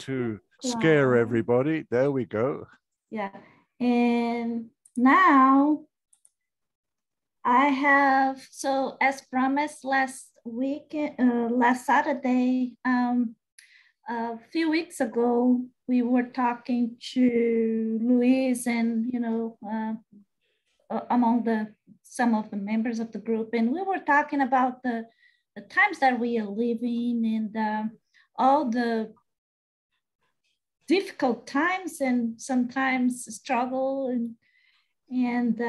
to scare everybody. There we go. Yeah. And now I have, so as promised last week, last Saturday, a few weeks ago, we were talking to Luis and, among some of the members of the group, and we were talking about the times that we are living and all the difficult times and sometimes struggle and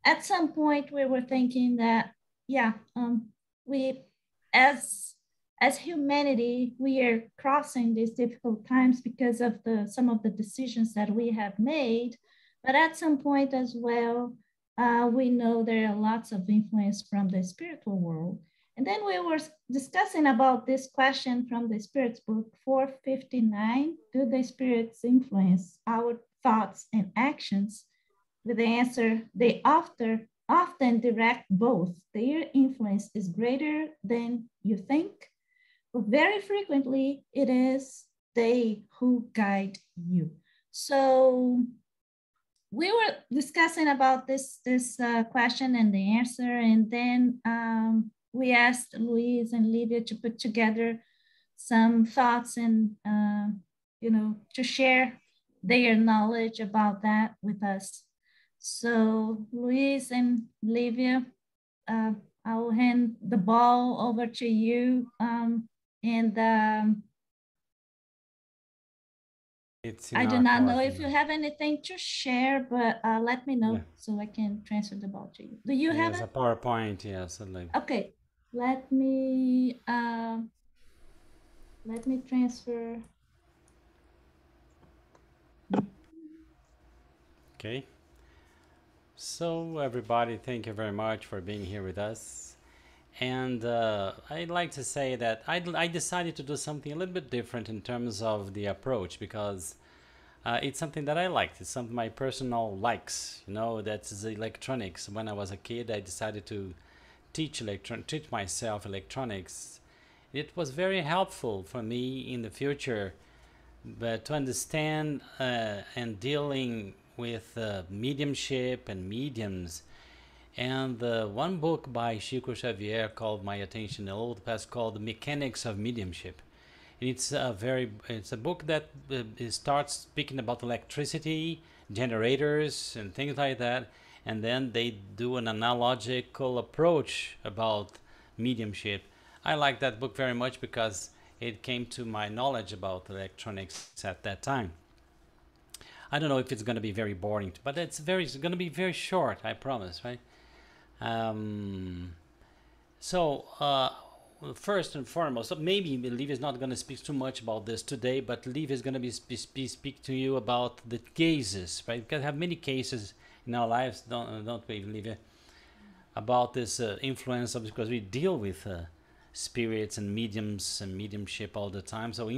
at some point we were thinking that we as humanity we are crossing these difficult times because of some of the decisions that we have made, but at some point as well we know there are lots of influence from the spiritual world. And then we were discussing about this question from the Spirits book 459, do the spirits influence our thoughts and actions? With the answer, they often direct both. Their influence is greater than you think, but very frequently it is they who guide you. So we were discussing about this question and the answer, and then we asked Luis and Livia to put together some thoughts and, to share their knowledge about that with us. So Luis and Livia, I will hand the ball over to you. I do not know if you have anything to share, but let me know so I can transfer the ball to you. Do you have a PowerPoint? Yes. Okay. Let me transfer. Okay. So everybody, thank you very much for being here with us. And I'd like to say that I decided to do something a little bit different in terms of the approach, because it's something that I liked. It's something my personal likes, that's electronics. When I was a kid, I decided to teach myself electronics. It was very helpful for me in the future, but to understand and dealing with mediumship and mediums. And one book by Chico Xavier called my attention a little past, called The Mechanics of Mediumship. And it's a book that starts speaking about electricity, generators, and things like that. And then they do an analogical approach about mediumship. I like that book very much because it came to my knowledge about electronics at that time. I don't know if it's going to be very boring, but it's going to be very short, I promise, right? First and foremost, so maybe Liv is not going to speak too much about this today, but Liv is going to speak to you about the cases, right? Because we have many cases in our lives, don't we, Liv, about this influence of, because we deal with spirits and mediums and mediumship all the time. So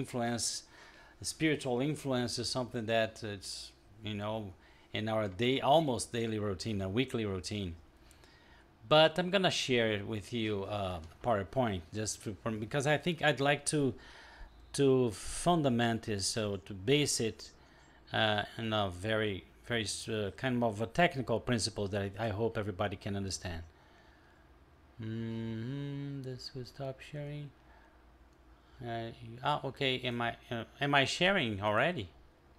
spiritual influence is something that it's, in our almost daily routine, a weekly routine. But I'm gonna share with you PowerPoint because I think I'd like to fundament it, so to base it in a very kind of a technical principle that I hope everybody can understand. This will stop sharing. Okay. Am I sharing already?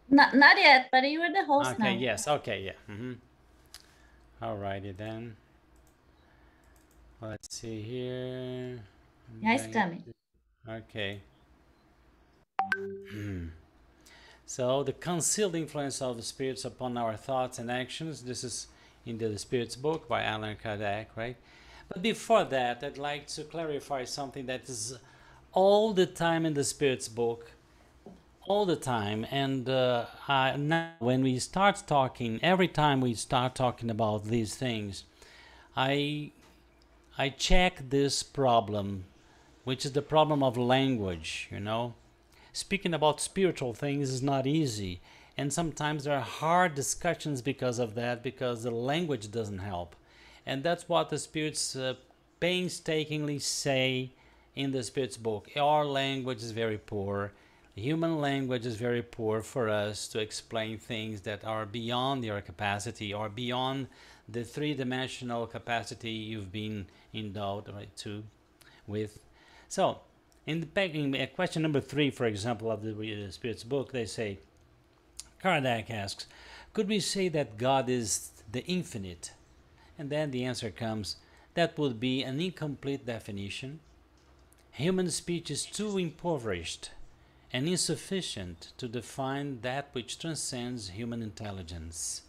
Not yet, but you were the host now. Okay. Yes. Okay. Yeah. Alrighty then. Let's see here. Yeah, it's coming. Okay. So the concealed influence of the spirits upon our thoughts and actions. This is in the Spirits book by Allan and Kardec, right? But before that, I'd like to clarify something that is all the time in the Spirits book, all the time. And now when we start talking, every time we start talking about these things, I check this problem, which is the problem of language, Speaking about spiritual things is not easy. And sometimes there are hard discussions because of that, because the language doesn't help. And that's what the spirits painstakingly say in the Spirits book. Our language is very poor. Human language is very poor for us to explain things that are beyond your capacity or beyond the three-dimensional capacity you've been endowed with. So, in question number 3, for example, of the Spirit's book, they say, Kardec asks, could we say that God is the infinite? And then the answer comes, that would be an incomplete definition. Human speech is too impoverished and insufficient to define that which transcends human intelligence.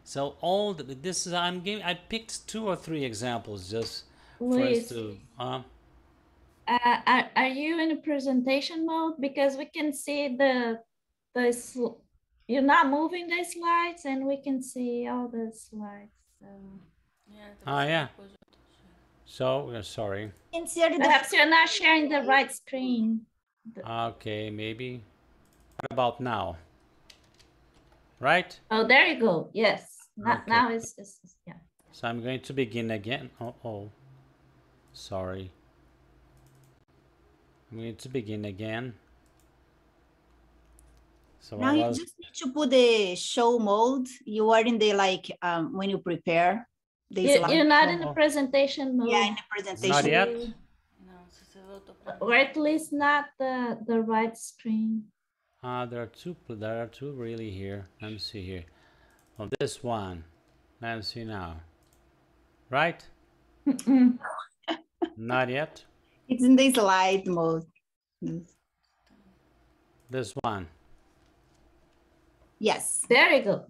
So I picked 2 or 3 examples just for us to. Are you in a presentation mode? Because we can see you're not moving the slides, and we can see all the slides. So. Yeah. So sorry. Perhaps you're not sharing the right screen. Okay, maybe. What about now? Right? Oh, there you go. Yes. Now it's yeah. So I'm going to begin again. Sorry. I'm going to begin again. So now you just need to put the show mode. You are in the when you prepare. You're not in the presentation mode. Yeah, in the presentation. Not yet? Or at least not the right screen. There are two really here. Let me see here. Well, this one. Let me see now. Right? Not yet? It's in the slide mode. This one. Yes. There you go.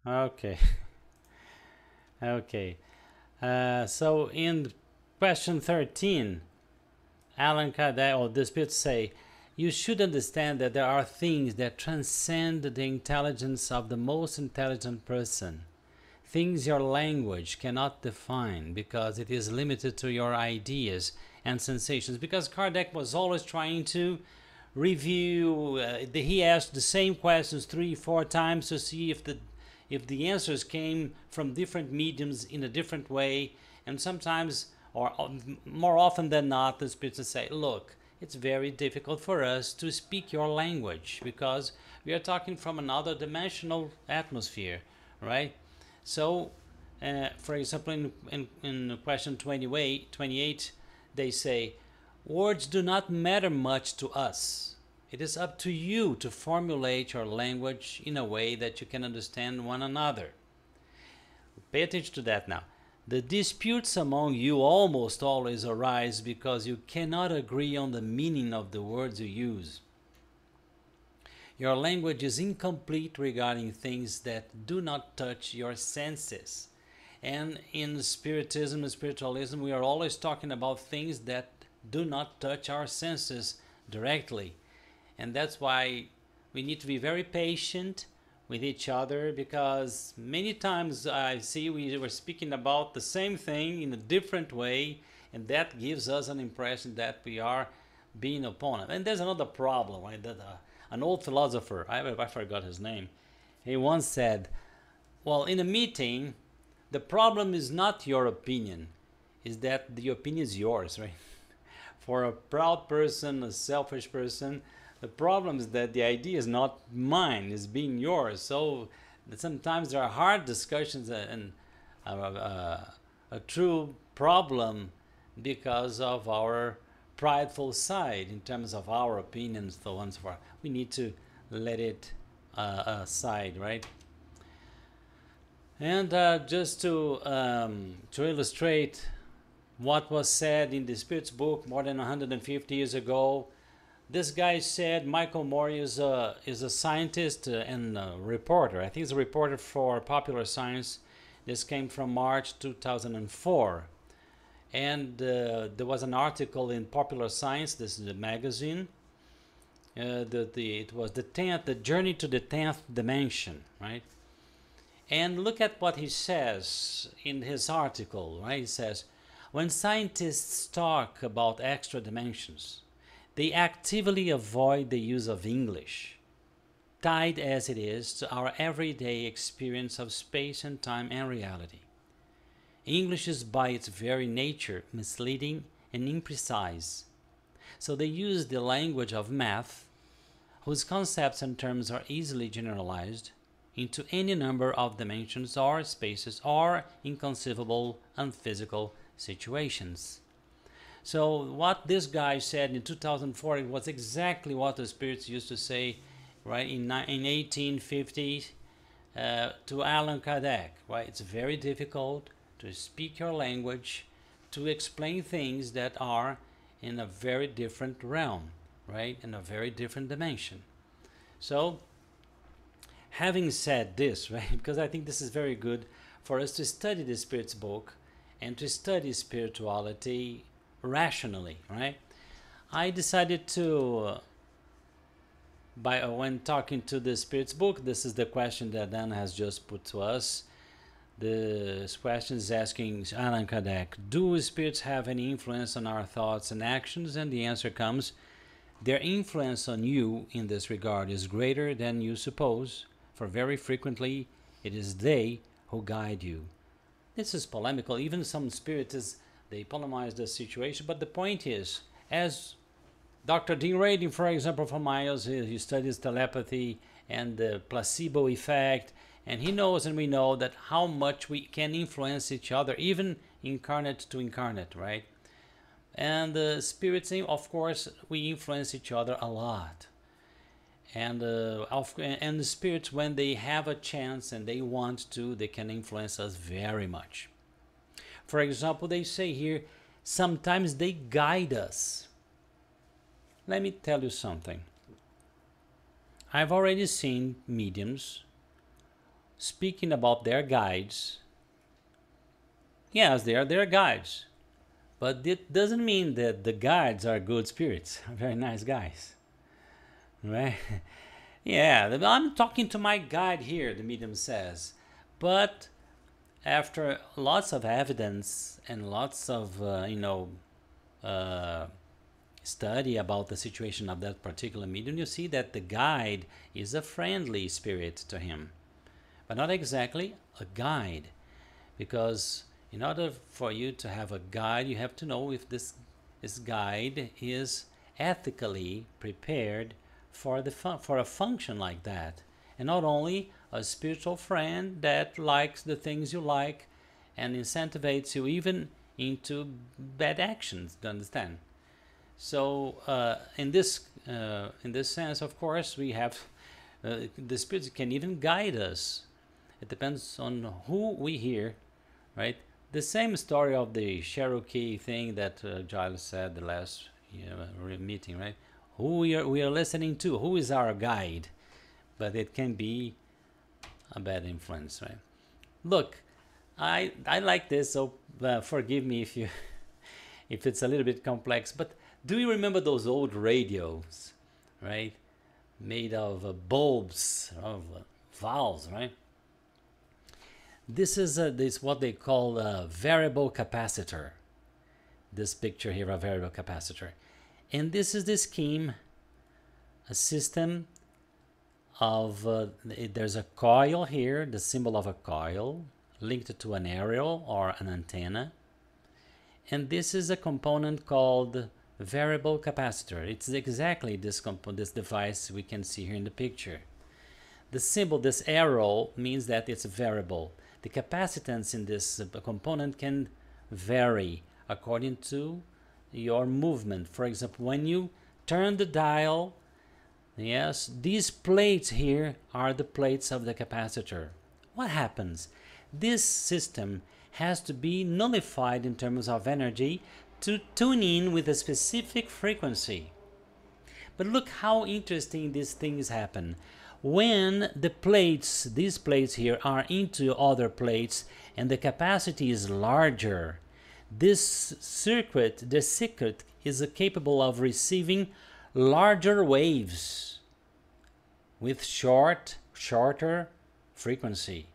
Okay. Okay. So in question 13, Allan Kardec, or the Spirit say, you should understand that there are things that transcend the intelligence of the most intelligent person. Things your language cannot define because it is limited to your ideas and sensations. Because Kardec was always trying to review, he asked the same questions 3-4 times to see if the answers came from different mediums in a different way. And sometimes, or more often than not, the spirits say, look, it's very difficult for us to speak your language because we are talking from another dimensional atmosphere, right? So, for example, in question 28, they say, words do not matter much to us. It is up to you to formulate your language in a way that you can understand one another. Pay attention to that now. The disputes among you almost always arise because you cannot agree on the meaning of the words you use. Your language is incomplete regarding things that do not touch your senses. And in Spiritism and Spiritualism, we are always talking about things that do not touch our senses directly. And that's why we need to be very patient with each other, because many times I see we were speaking about the same thing in a different way, and that gives us an impression that we are being opponent. And there's another problem, right? That an old philosopher, I forgot his name, he once said, well, in a meeting, the problem is not your opinion, is that the opinion is yours, right? For a proud person, a selfish person, the problem is that the idea is not mine, it's being yours. So sometimes there are hard discussions and a true problem because of our prideful side in terms of our opinions, so on and so forth. We need to let it aside, right? And just to illustrate what was said in the Spirit's book more than 150 years ago, this guy said, Michael Moore is a scientist and a reporter. I think he's a reporter for Popular Science. This came from March 2004. And there was an article in Popular Science, this is the magazine. It was the journey to the 10th dimension, right? And look at what he says in his article, right? He says, when scientists talk about extra dimensions, they actively avoid the use of English, tied as it is to our everyday experience of space and time and reality. English is by its very nature misleading and imprecise. So they use the language of math, whose concepts and terms are easily generalized into any number of dimensions or spaces or inconceivable unphysical situations. So what this guy said in 2004, it was exactly what the spirits used to say, right, in 1850 to Allan Kardec, right? It's very difficult to speak your language, to explain things that are in a very different realm, right, in a very different dimension. So, having said this, right, because I think this is very good for us to study the Spirit's book and to study spirituality rationally, right? I decided to, when talking to the Spirit's book, this is the question that Dan has just put to us. This question is asking Allan Kardec, do spirits have any influence on our thoughts and actions? And the answer comes, their influence on you in this regard is greater than you suppose, for very frequently it is they who guide you. This is polemical. Even some spiritists, they polemize the situation, but the point is, as Dr. Dean Radin, for example, from Miles, he studies telepathy and the placebo effect, and he knows and we know that how much we can influence each other, even incarnate to incarnate, right? And the spirits, of course, we influence each other a lot. And the spirits, when they have a chance and they want to, they can influence us very much. For example, they say here, sometimes they guide us. Let me tell you something. I've already seen mediums speaking about their guides. Yes, they are their guides. But it doesn't mean that the guides are good spirits, very nice guys. Right? Yeah, I'm talking to my guide here, the medium says. But after lots of evidence and lots of, study about the situation of that particular medium, you see that the guide is a friendly spirit to him. But not exactly a guide. Because in order for you to have a guide, you have to know if this guide is ethically prepared for a function like that, and not only a spiritual friend that likes the things you like and incentivates you even into bad actions. Do you understand? So in this sense, of course, we have the spirits can even guide us. It depends on who we hear, right? The same story of the Cherokee thing that Giles said the last meeting, right? Who we are listening to, who is our guide? But it can be a bad influence, right? Look, I like this, so forgive me if it's a little bit complex. But do you remember those old radios, right? Made of bulbs, of valves, right? This is what they call a variable capacitor. This picture here, a variable capacitor. And this is the scheme, a system of, there's a coil here, the symbol of a coil, linked to an aerial or an antenna. And this is a component called variable capacitor. It's exactly this device we can see here in the picture. The symbol, this arrow, means that it's variable. The capacitance in this component can vary according to your movement. For example, when you turn the dial, yes, these plates here are the plates of the capacitor. What happens? This system has to be nullified in terms of energy to tune in with a specific frequency. But look how interesting these things happen. When the plates, these plates here, are into other plates and the capacity is larger, this circuit is capable of receiving larger waves with shorter frequency.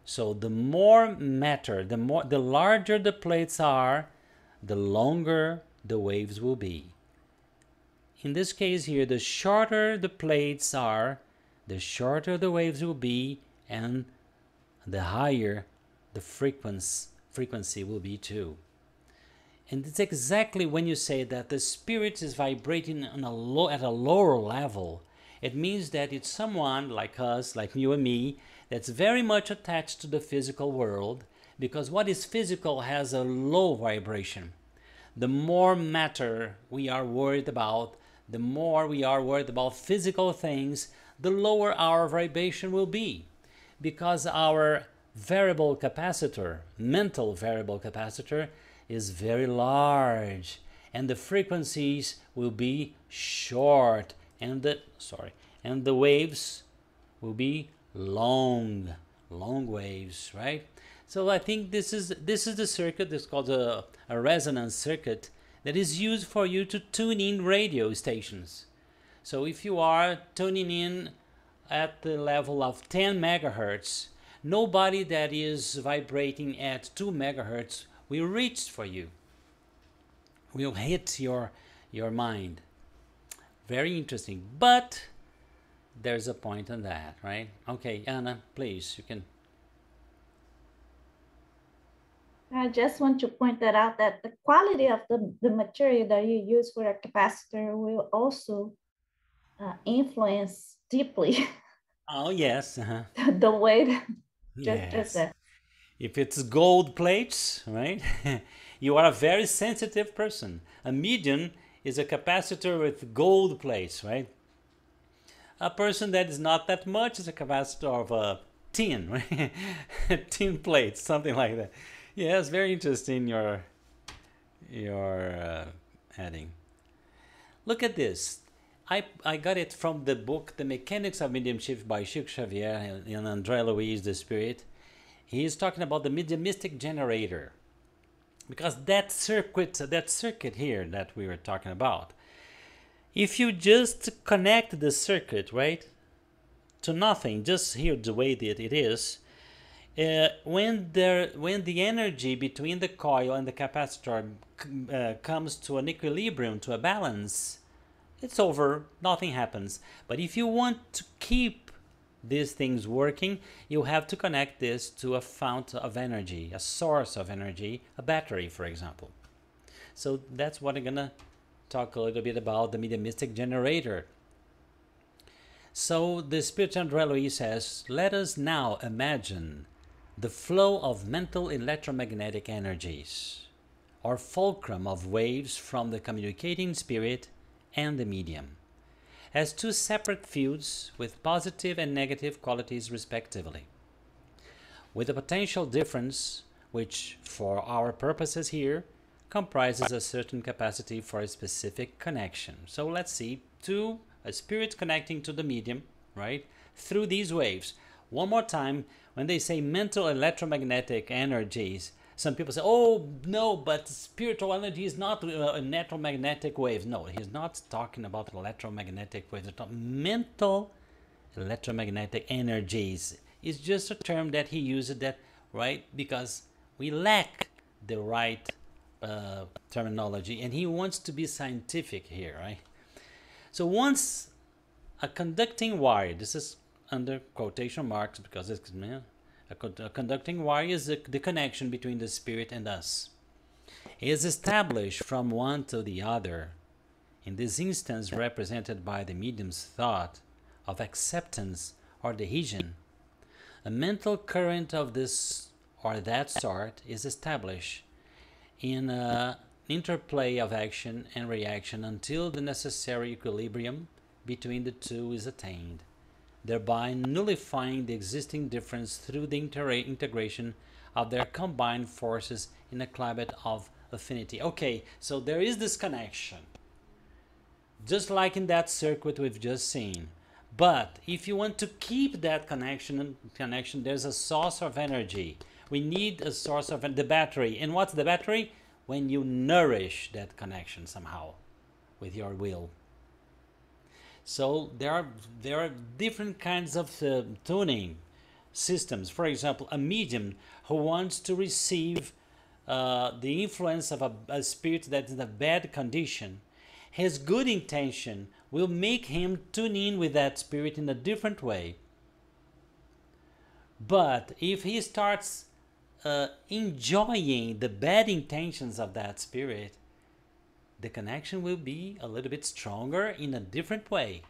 So the more matter, the larger the plates are, the longer the waves will be. In this case here, the shorter the plates are, the shorter the waves will be, and the higher the frequency will be too. And it's exactly when you say that the spirit is vibrating on at a lower level, It means that it's someone like us, like you and me, that's very much attached to the physical world, because what is physical has a low vibration. The more matter we are worried about, the more we are worried about physical things, the lower our vibration will be, because our variable capacitor, mental variable capacitor, is very large, and the frequencies will be short, and the waves will be long waves, right? So I think this is the circuit that's called a resonance circuit that is used for you to tune in radio stations. So if you are tuning in at the level of 10 megahertz, nobody that is vibrating at 2 megahertz will reach for you, will hit your mind. Very interesting, but there's a point on that, right? Okay, Anna, please, you can. I just want to point that out, that the quality of the material that you use for a capacitor will also influence deeply Oh, yes. the way that Yes. that. If it's gold plates, right? You are a very sensitive person. A medium is a capacitor with gold plates, right? A person that is not that much is a capacitor of a tin, right? Tin plates, something like that. Yes, very interesting your heading. Look at this. I got it from the book The Mechanics of Mediumship by Chico Xavier and André Luiz, the Spirit. He is talking about the mediumistic generator, because that circuit here that we were talking about, if you just connect the circuit, right, to nothing, just here the way that it is, when the energy between the coil and the capacitor comes to an equilibrium, to a balance, it's over, nothing happens. But if you want to keep these things working, you have to connect this to a fount of energy, a source of energy, a battery, for example. So that's what I'm gonna talk a little bit about, the mediumistic generator. So the Spirit André Luiz says, let us now imagine the flow of mental electromagnetic energies, or fulcrum of waves from the communicating spirit and the medium, as two separate fields with positive and negative qualities respectively, with a potential difference which, for our purposes here, comprises a certain capacity for a specific connection. So let's see, a spirit connecting to the medium, right, through these waves. One more time, when they say mental electromagnetic energies, some people say, oh, no, but spiritual energy is not electromagnetic waves. No, he's not talking about electromagnetic waves. He's talking mental electromagnetic energies. It's just a term that he uses that, right, because we lack the right terminology, and he wants to be scientific here, right? So once a conducting wire, this is under quotation marks because it's a conducting wire is the connection between the spirit and us, is established from one to the other, in this instance represented by the medium's thought of acceptance or adhesion. A mental current of this or that sort is established in an interplay of action and reaction until the necessary equilibrium between the two is attained, thereby nullifying the existing difference through the integration of their combined forces in a climate of affinity. Okay, so there is this connection, just like in that circuit we've just seen. But if you want to keep that connection, there's a source of energy. We need a source of the battery. And what's the battery? When you nourish that connection somehow with your will. So there are different kinds of tuning systems. For example, a medium who wants to receive the influence of a spirit that's in a bad condition, his good intention will make him tune in with that spirit in a different way. But if he starts enjoying the bad intentions of that spirit, the connection will be a little bit stronger in a different way.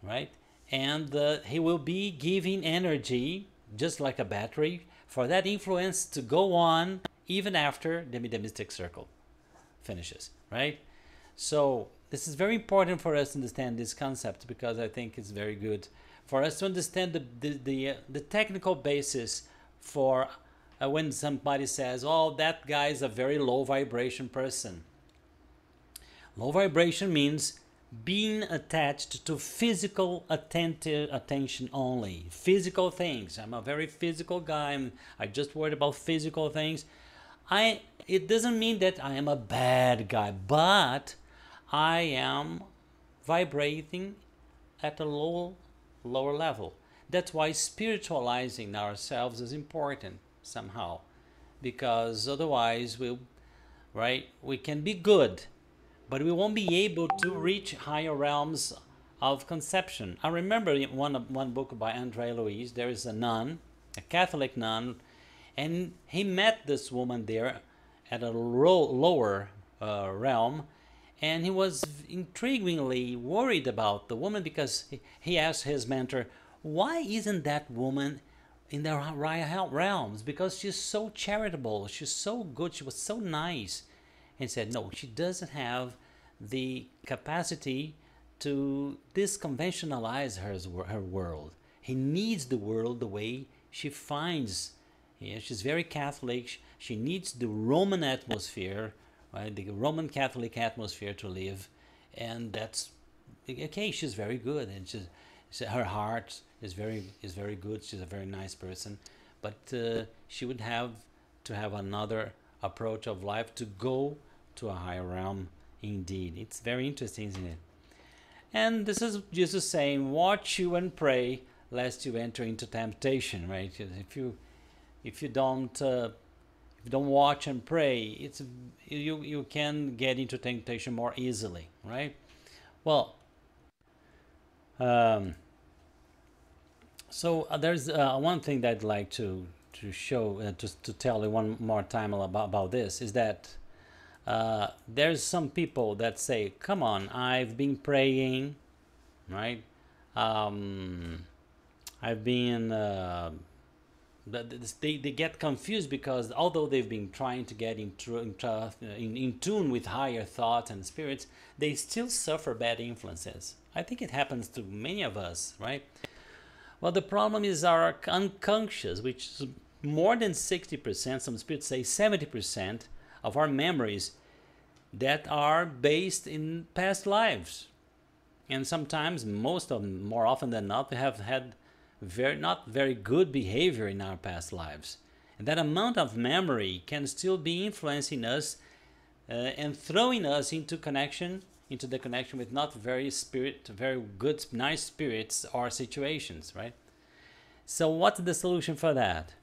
right? And he will be giving energy, just like a battery, for that influence to go on even after the mystic circle finishes, right? So this is very important for us to understand this concept, because I think it's very good for us to understand the technical basis for when somebody says, oh, that guy is a very low vibration person. Low vibration means being attached to physical attention only, physical things. I'm a very physical guy. I just worried about physical things. It doesn't mean that I am a bad guy, but I am vibrating at a lower level. That's why spiritualizing ourselves is important somehow, because otherwise we can be good, but we won't be able to reach higher realms of conception. I remember in one book by Andre Louis, there is a nun, a Catholic nun, and he met this woman there at a lower realm, and he was intriguingly worried about the woman, because he asked his mentor, why isn't that woman in the higher realms? Because she's so charitable, she's so good, she was so nice. And said, no, she doesn't have the capacity to disconventionalize her world. He needs the world the way she finds. Yeah, she's very Catholic. She needs the Roman atmosphere, right? The Roman Catholic atmosphere to live. And that's, okay, she's very good. And her heart is very good. She's a very nice person. But she would have to have another approach of life to go to a higher realm indeed. It's very interesting, isn't it? And this is Jesus saying, watch you and pray lest you enter into temptation, right? If you don't watch and pray, you can get into temptation more easily, right? Well, so there's one thing that I'd like to show, to tell you one more time about this, is that there's some people that say, come on, I've been praying, right? I've been, they get confused, because although they've been trying to get in tune with higher thoughts and spirits, they still suffer bad influences. I think it happens to many of us, right? Well, the problem is our unconscious, which is more than 60%, some spirits say 70%, of our memories that are based in past lives. And sometimes, more often than not, we have had not very good behavior in our past lives. And that amount of memory can still be influencing us and throwing us into the connection with not very good, nice spirits or situations, right? So what's the solution for that?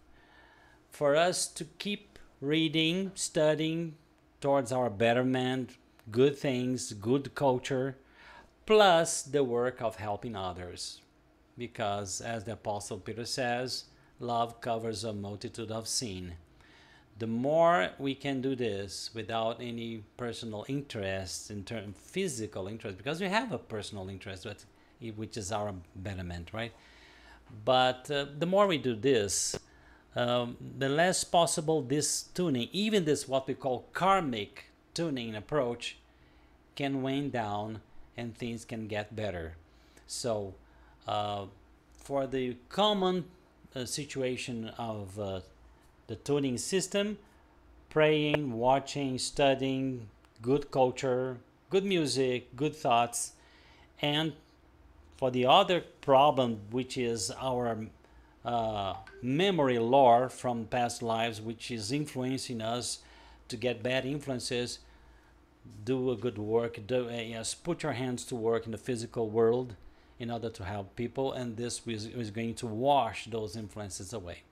For us to keep reading, studying towards our betterment, good things, good culture, plus the work of helping others. Because as the Apostle Peter says, love covers a multitude of sin. The more we can do this without any personal interest, physical interest, because we have a personal interest, which is our betterment, right? But the more we do this, the less possible this tuning, even this what we call karmic tuning approach, can wane down and things can get better. So for the common situation of the tuning system, praying, watching, studying, good culture, good music, good thoughts, and for the other problem, which is our memory lore from past lives, which is influencing us to get bad influences, do a good work, yes, put your hands to work in the physical world in order to help people, and this is going to wash those influences away.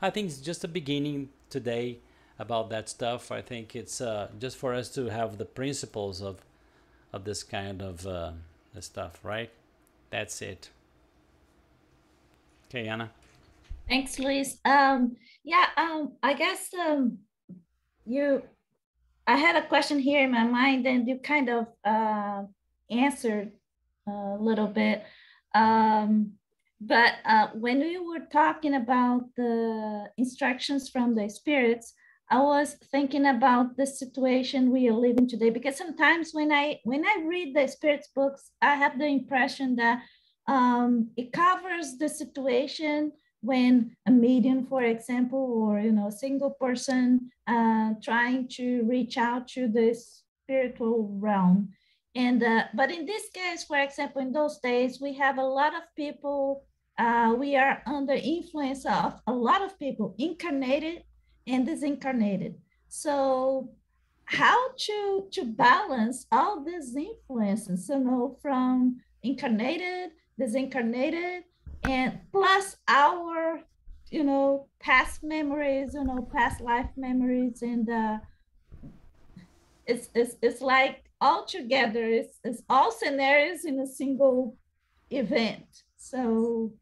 I think it's just a beginning today about that stuff. I think it's just for us to have the principles of this kind of stuff, right? That's it. Okay, Anna. Thanks, Luis. I guess I had a question here in my mind, and you kind of answered a little bit. But when we were talking about the instructions from the spirits, I was thinking about the situation we are living today, because sometimes when I read the spirits books, I have the impression that it covers the situation when a medium, for example, or a single person trying to reach out to the spiritual realm. And but in this case, for example, in those days, we have a lot of people. We are under influence of a lot of people, incarnated and disincarnated. So how to balance all these influences, from incarnated, disincarnated, and plus our, past memories, past life memories, and it's like all together, it's all scenarios in a single event. So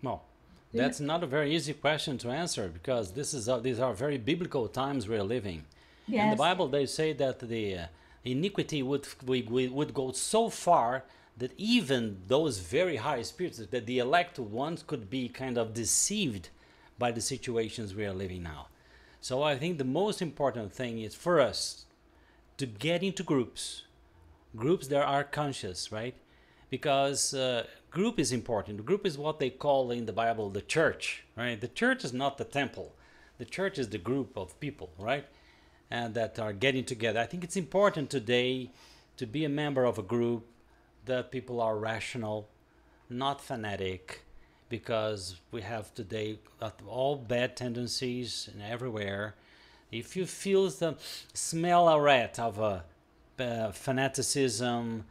well, that's not a very easy question to answer, because these are very biblical times we're living. yes. In the Bible, they say that the iniquity would go so far that even those very high spirits, that the elect ones, could be kind of deceived by the situations we are living now. So I think the most important thing is for us to get into groups that are conscious, right? Because group is important. The group is what they call in the Bible the church, right? The church is not the temple. The church is the group of people, right? And that are getting together. I think it's important today to be a member of a group that people are rational, not fanatic, because we have today all bad tendencies and everywhere. If you feel the smell a rat of a fanaticism,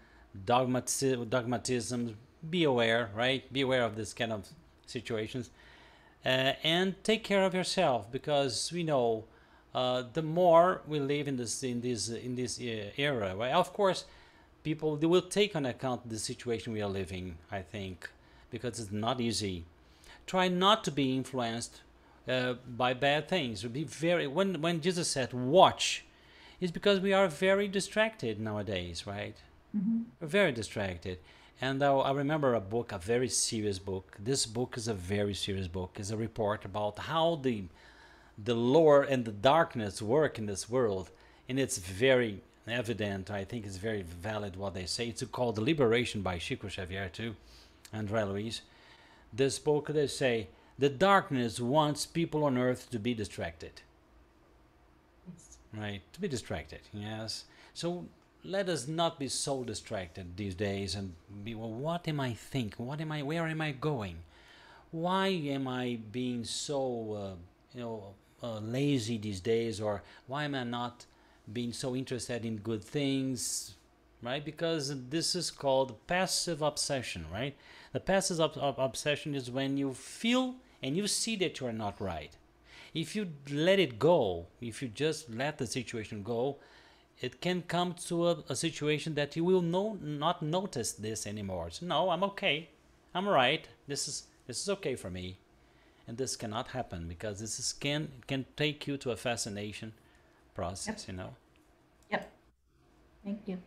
dogmatism, be aware, right? Be aware of this kind of situations, and take care of yourself, because we know the more we live in this era, right? Of course, people, they will take on account the situation we are living, I think, because it's not easy. Try not to be influenced by bad things. Be very, when Jesus said watch, it's because we are very distracted nowadays, right? Mm-hmm. We're very distracted. And I remember a book, a very serious book. This book is a very serious book. It's a report about how the Lord and the darkness work in this world, and it's very evident. I think it's very valid what they say. It's called The Liberation by Chico Xavier too, André Luiz. This book, they say, the darkness wants people on earth to be distracted. Yes. Right, to be distracted, yes. So let us not be so distracted these days and be, well, what am I thinking? Where am I going? Why am I being so, lazy these days? Or why am I not being so interested in good things? Right? Because this is called passive obsession, right? The passive obsession is when you feel and you see that you are not right. If you let it go, if you just let the situation go, it can come to a situation that you will not notice this anymore. So, no, I'm okay. I'm right. This is okay for me. And this cannot happen, because this can take you to a fascination process, Yep. Yep. Thank you.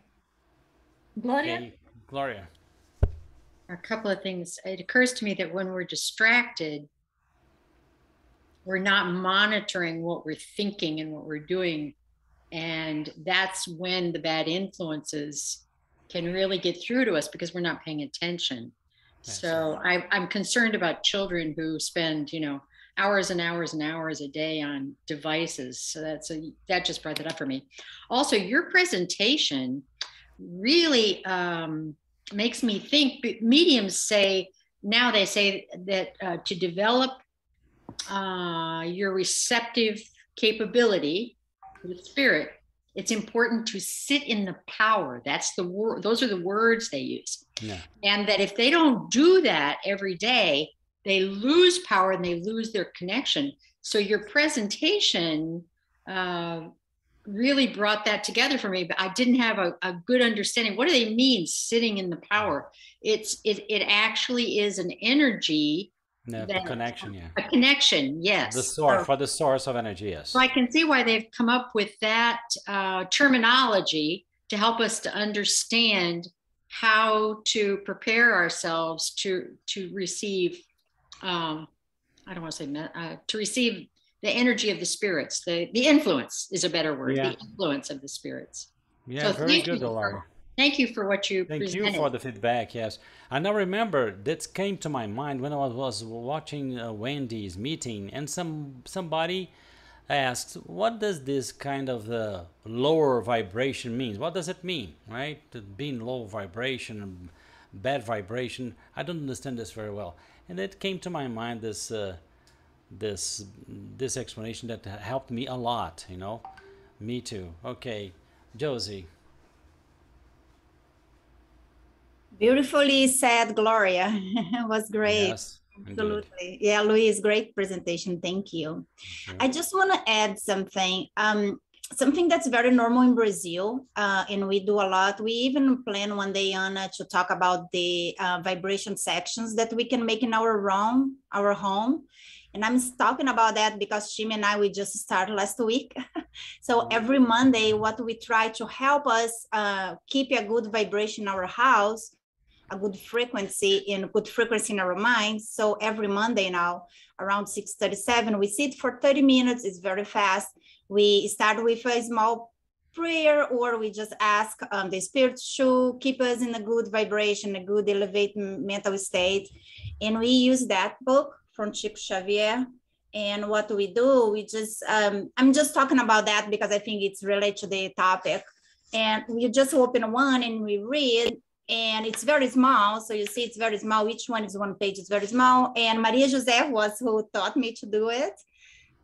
Gloria? Okay, Gloria. A couple of things. It occurs to me that when we're distracted, we're not monitoring what we're thinking and what we're doing. And that's when the bad influences can really get through to us, because we're not paying attention. Yes. So I'm concerned about children who spend, hours and hours and hours a day on devices. So that just brought that up for me. Also, your presentation really makes me think. Mediums say that to develop your receptive capability with spirit, it's important to sit in the power. That's the word. Those are the words they use. Yeah. And that if they don't do that every day, they lose power and they lose their connection. So your presentation really brought that together for me, but I didn't have a good understanding. What do they mean, sitting in the power? It actually is an energy. The connection, yeah. A connection, yes. The source, for the source of energy, yes. So I can see why they've come up with that terminology to help us to understand how to prepare ourselves to receive, I don't want to say to receive the energy of the spirits. The influence is a better word. Yeah. The influence of the spirits. Yeah, So very good, Allan. thank you for what you Thank presented. you for the feedback. Yes, and I remember that came to my mind when I was watching Wendy's meeting, and somebody asked, "What does this kind of lower vibration mean? What does it mean, right? Being low vibration, bad vibration. I don't understand this very well." And it came to my mind this explanation that helped me a lot. You know, me too. Okay, Josie. Beautifully said, Gloria. It was great. Yes, Absolutely. Yeah, Louise, great presentation. Thank you. indeed. I just want to add something. Something that's very normal in Brazil, and we do a lot. We even plan one day, Anna, to talk about the vibration sections that we can make in our room, our home. And I'm talking about that because Shim and I, we just started last week. So every Monday, what we try to help us keep a good vibration in our house, a good frequency in our minds. So every Monday now, around 6:37, we sit for 30 minutes. It's very fast. We start with a small prayer, or we just ask the spirit to keep us in a good vibration, a good elevated mental state. And we use that book from Chico Xavier. And what we do, we just, I'm just talking about that because I think it's related to the topic. And we just open one and we read, and it's very small. So you see it's very small. Each one is one page, it's very small. And Maria Jose was who taught me to do it.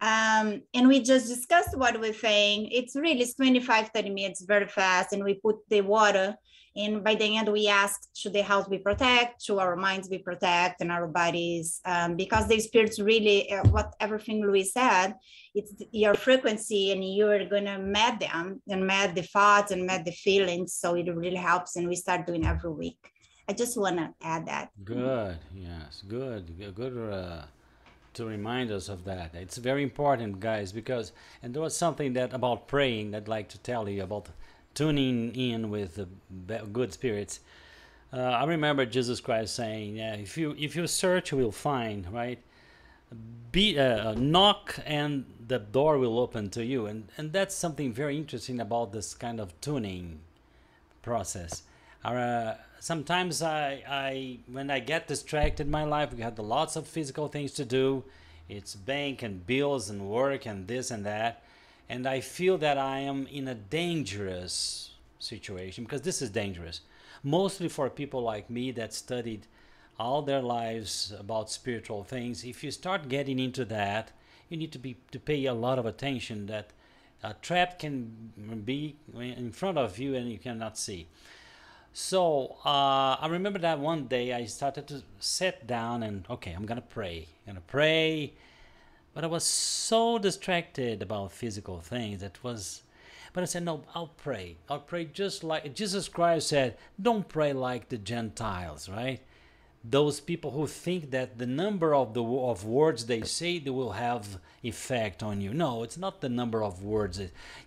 And we just discussed what we're saying. It's 25, 30 minutes, very fast. And we put the water. And by the end, we ask, should the house be protected? Should our minds be protected and our bodies? Because the spirits really, what everything Louis said, it's your frequency, and you're going to met them and met the thoughts and met the feelings. So it really helps. And we start doing every week. I just want to add that. Good. Yes. Good. Good. To remind us of that. It's very important, guys, because, and there was something that about praying that I'd like to tell you about tuning in with the good spirits. I remember Jesus Christ saying, if you search, you will find, right? Knock and the door will open to you. And that's something very interesting about this kind of tuning process. Sometimes when I get distracted in my life, we have lots of physical things to do. It's bank and bills and work and this and that. And I feel that I am in a dangerous situation, because this is dangerous. Mostly for people like me that studied all their lives about spiritual things. If you start getting into that, you need to pay a lot of attention that a trap can be in front of you and you cannot see. So I remember that one day I started to sit down and, okay, I'm gonna pray. But I was so distracted about physical things. But I said, no, I'll pray. I'll pray just like Jesus Christ said, don't pray like the Gentiles, right? Those people who think that the number of words they say, they will have effect on you. No, it's not the number of words.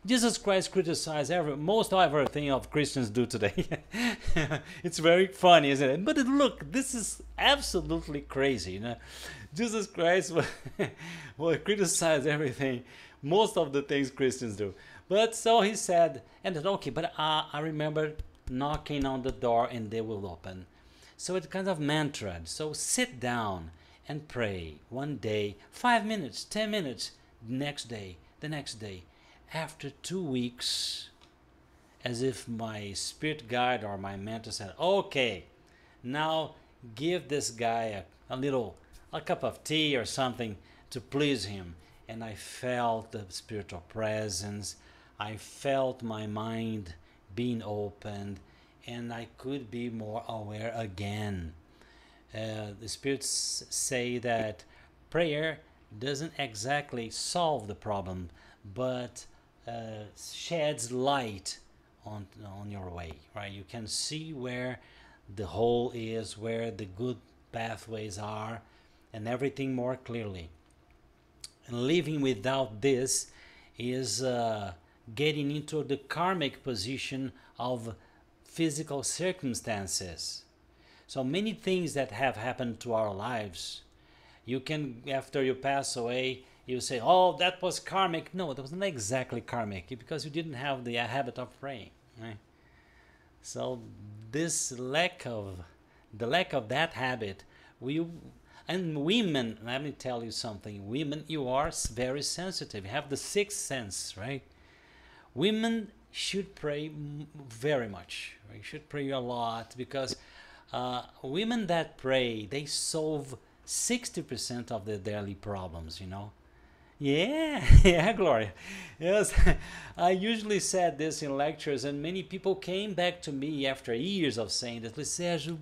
Jesus Christ criticized most everything of Christians do today. It's very funny, isn't it? But look, this is absolutely crazy. You know? Jesus Christ will criticize everything, most of the things Christians do. But so he said, and okay, but I remember knocking on the door and they will open. So it's kind of mantra. So sit down and pray one day, 5 minutes, 10 minutes, the next day. After 2 weeks, as if my spirit guide or my mentor said, okay, now give this guy a cup of tea or something to please him. And I felt the spiritual presence. I felt my mind being opened, and I could be more aware again. The spirits say that prayer doesn't exactly solve the problem, but sheds light on your way, right? You can see where the hole is, where the good pathways are, and everything more clearly. And living without this is getting into the karmic position of physical circumstances. So many things that have happened to our lives, you can, after you pass away, you say, oh, that was karmic. No, that was not exactly karmic, because you didn't have the habit of praying, right? So this lack of that habit, and women, let me tell you something, women, you are very sensitive, you have the sixth sense, right? Women should pray very much. You should pray a lot, because women that pray, they solve 60% of the daily problems, you know. Yeah, yeah, Gloria. Yes, I usually said this in lectures, and many people came back to me after years of saying that, Sergio,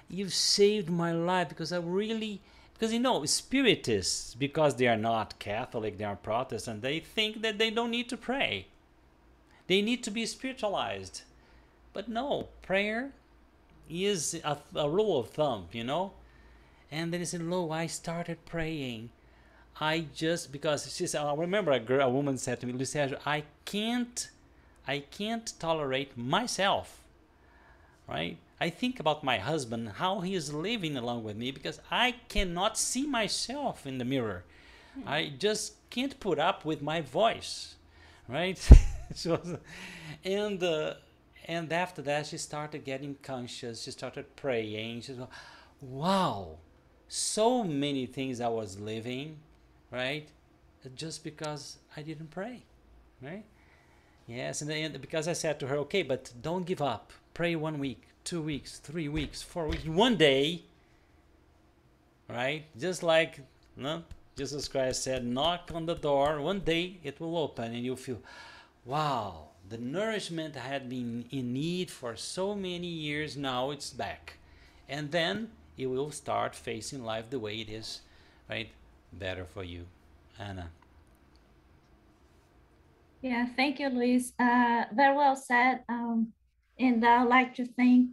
you've saved my life, because because you know, spiritists, because they are not Catholic, they are Protestant, they think that they don't need to pray. They need to be spiritualized. But no, prayer is a rule of thumb, you know. And then he said, I started praying. Because she said, I remember a woman said to me, Sergio, I can't tolerate myself, right? I think about my husband, how he is living along with me, because I cannot see myself in the mirror. I just can't put up with my voice, right? And after that, she started getting conscious. She started praying. She said, wow, so many things I was living, right? Just because I didn't pray, right? Yes, and because I said to her, okay, but don't give up. Pray 1 week, 2 weeks, 3 weeks, 4 weeks, one day, right? Just like Jesus Christ said, knock on the door, one day it will open, and you'll feel, wow, the nourishment I had been in need for so many years, now it's back. And then you will start facing life the way it is, right? Better for you. Anna. Yeah, thank you, Luis. Very well said. And I'd like to thank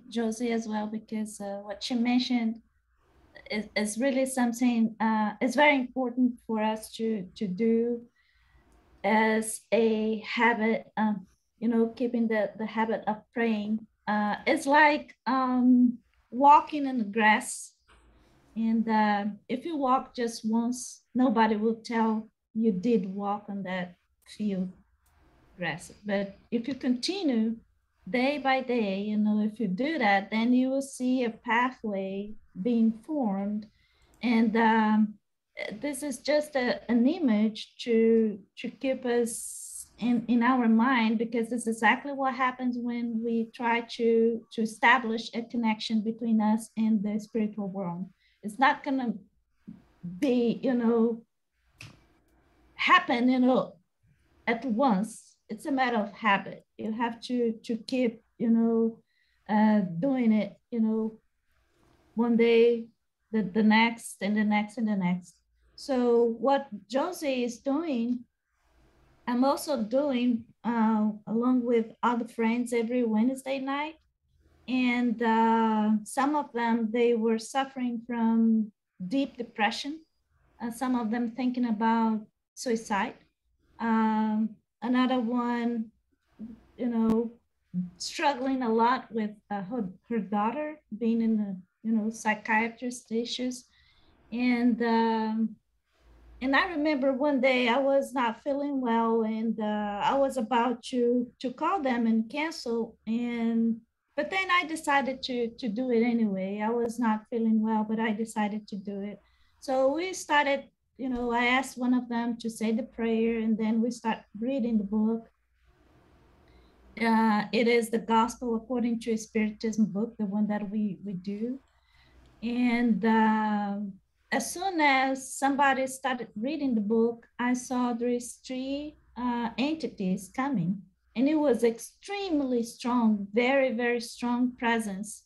Josie as well, because what she mentioned is really something, it's very important for us to do as a habit, keeping the habit of praying. It's like walking in the grass. And if you walk just once, nobody will tell you did walk on that field grass. But if you continue day by day, if you do that, then you will see a pathway being formed. And this is just an image to keep us in our mind, because it's exactly what happens when we try to establish a connection between us and the spiritual world. It's not going to be, happen, at once. It's a matter of habit. You have to keep, doing it, one day, the next, and the next, and the next. So what Josie is doing, I'm also doing along with other friends every Wednesday night. And some of them, they were suffering from deep depression. Some of them thinking about suicide. Another one, struggling a lot with her daughter being in the, psychiatrist issues. And I remember one day I was not feeling well, and I was about to call them and cancel. But then I decided to do it anyway. I was not feeling well, but I decided to do it. So we started, I asked one of them to say the prayer, and then we start reading the book. It is the Gospel According to Spiritism book, the one that we do. And as soon as somebody started reading the book, I saw there's 3 entities coming. And it was extremely strong, very, very strong presence.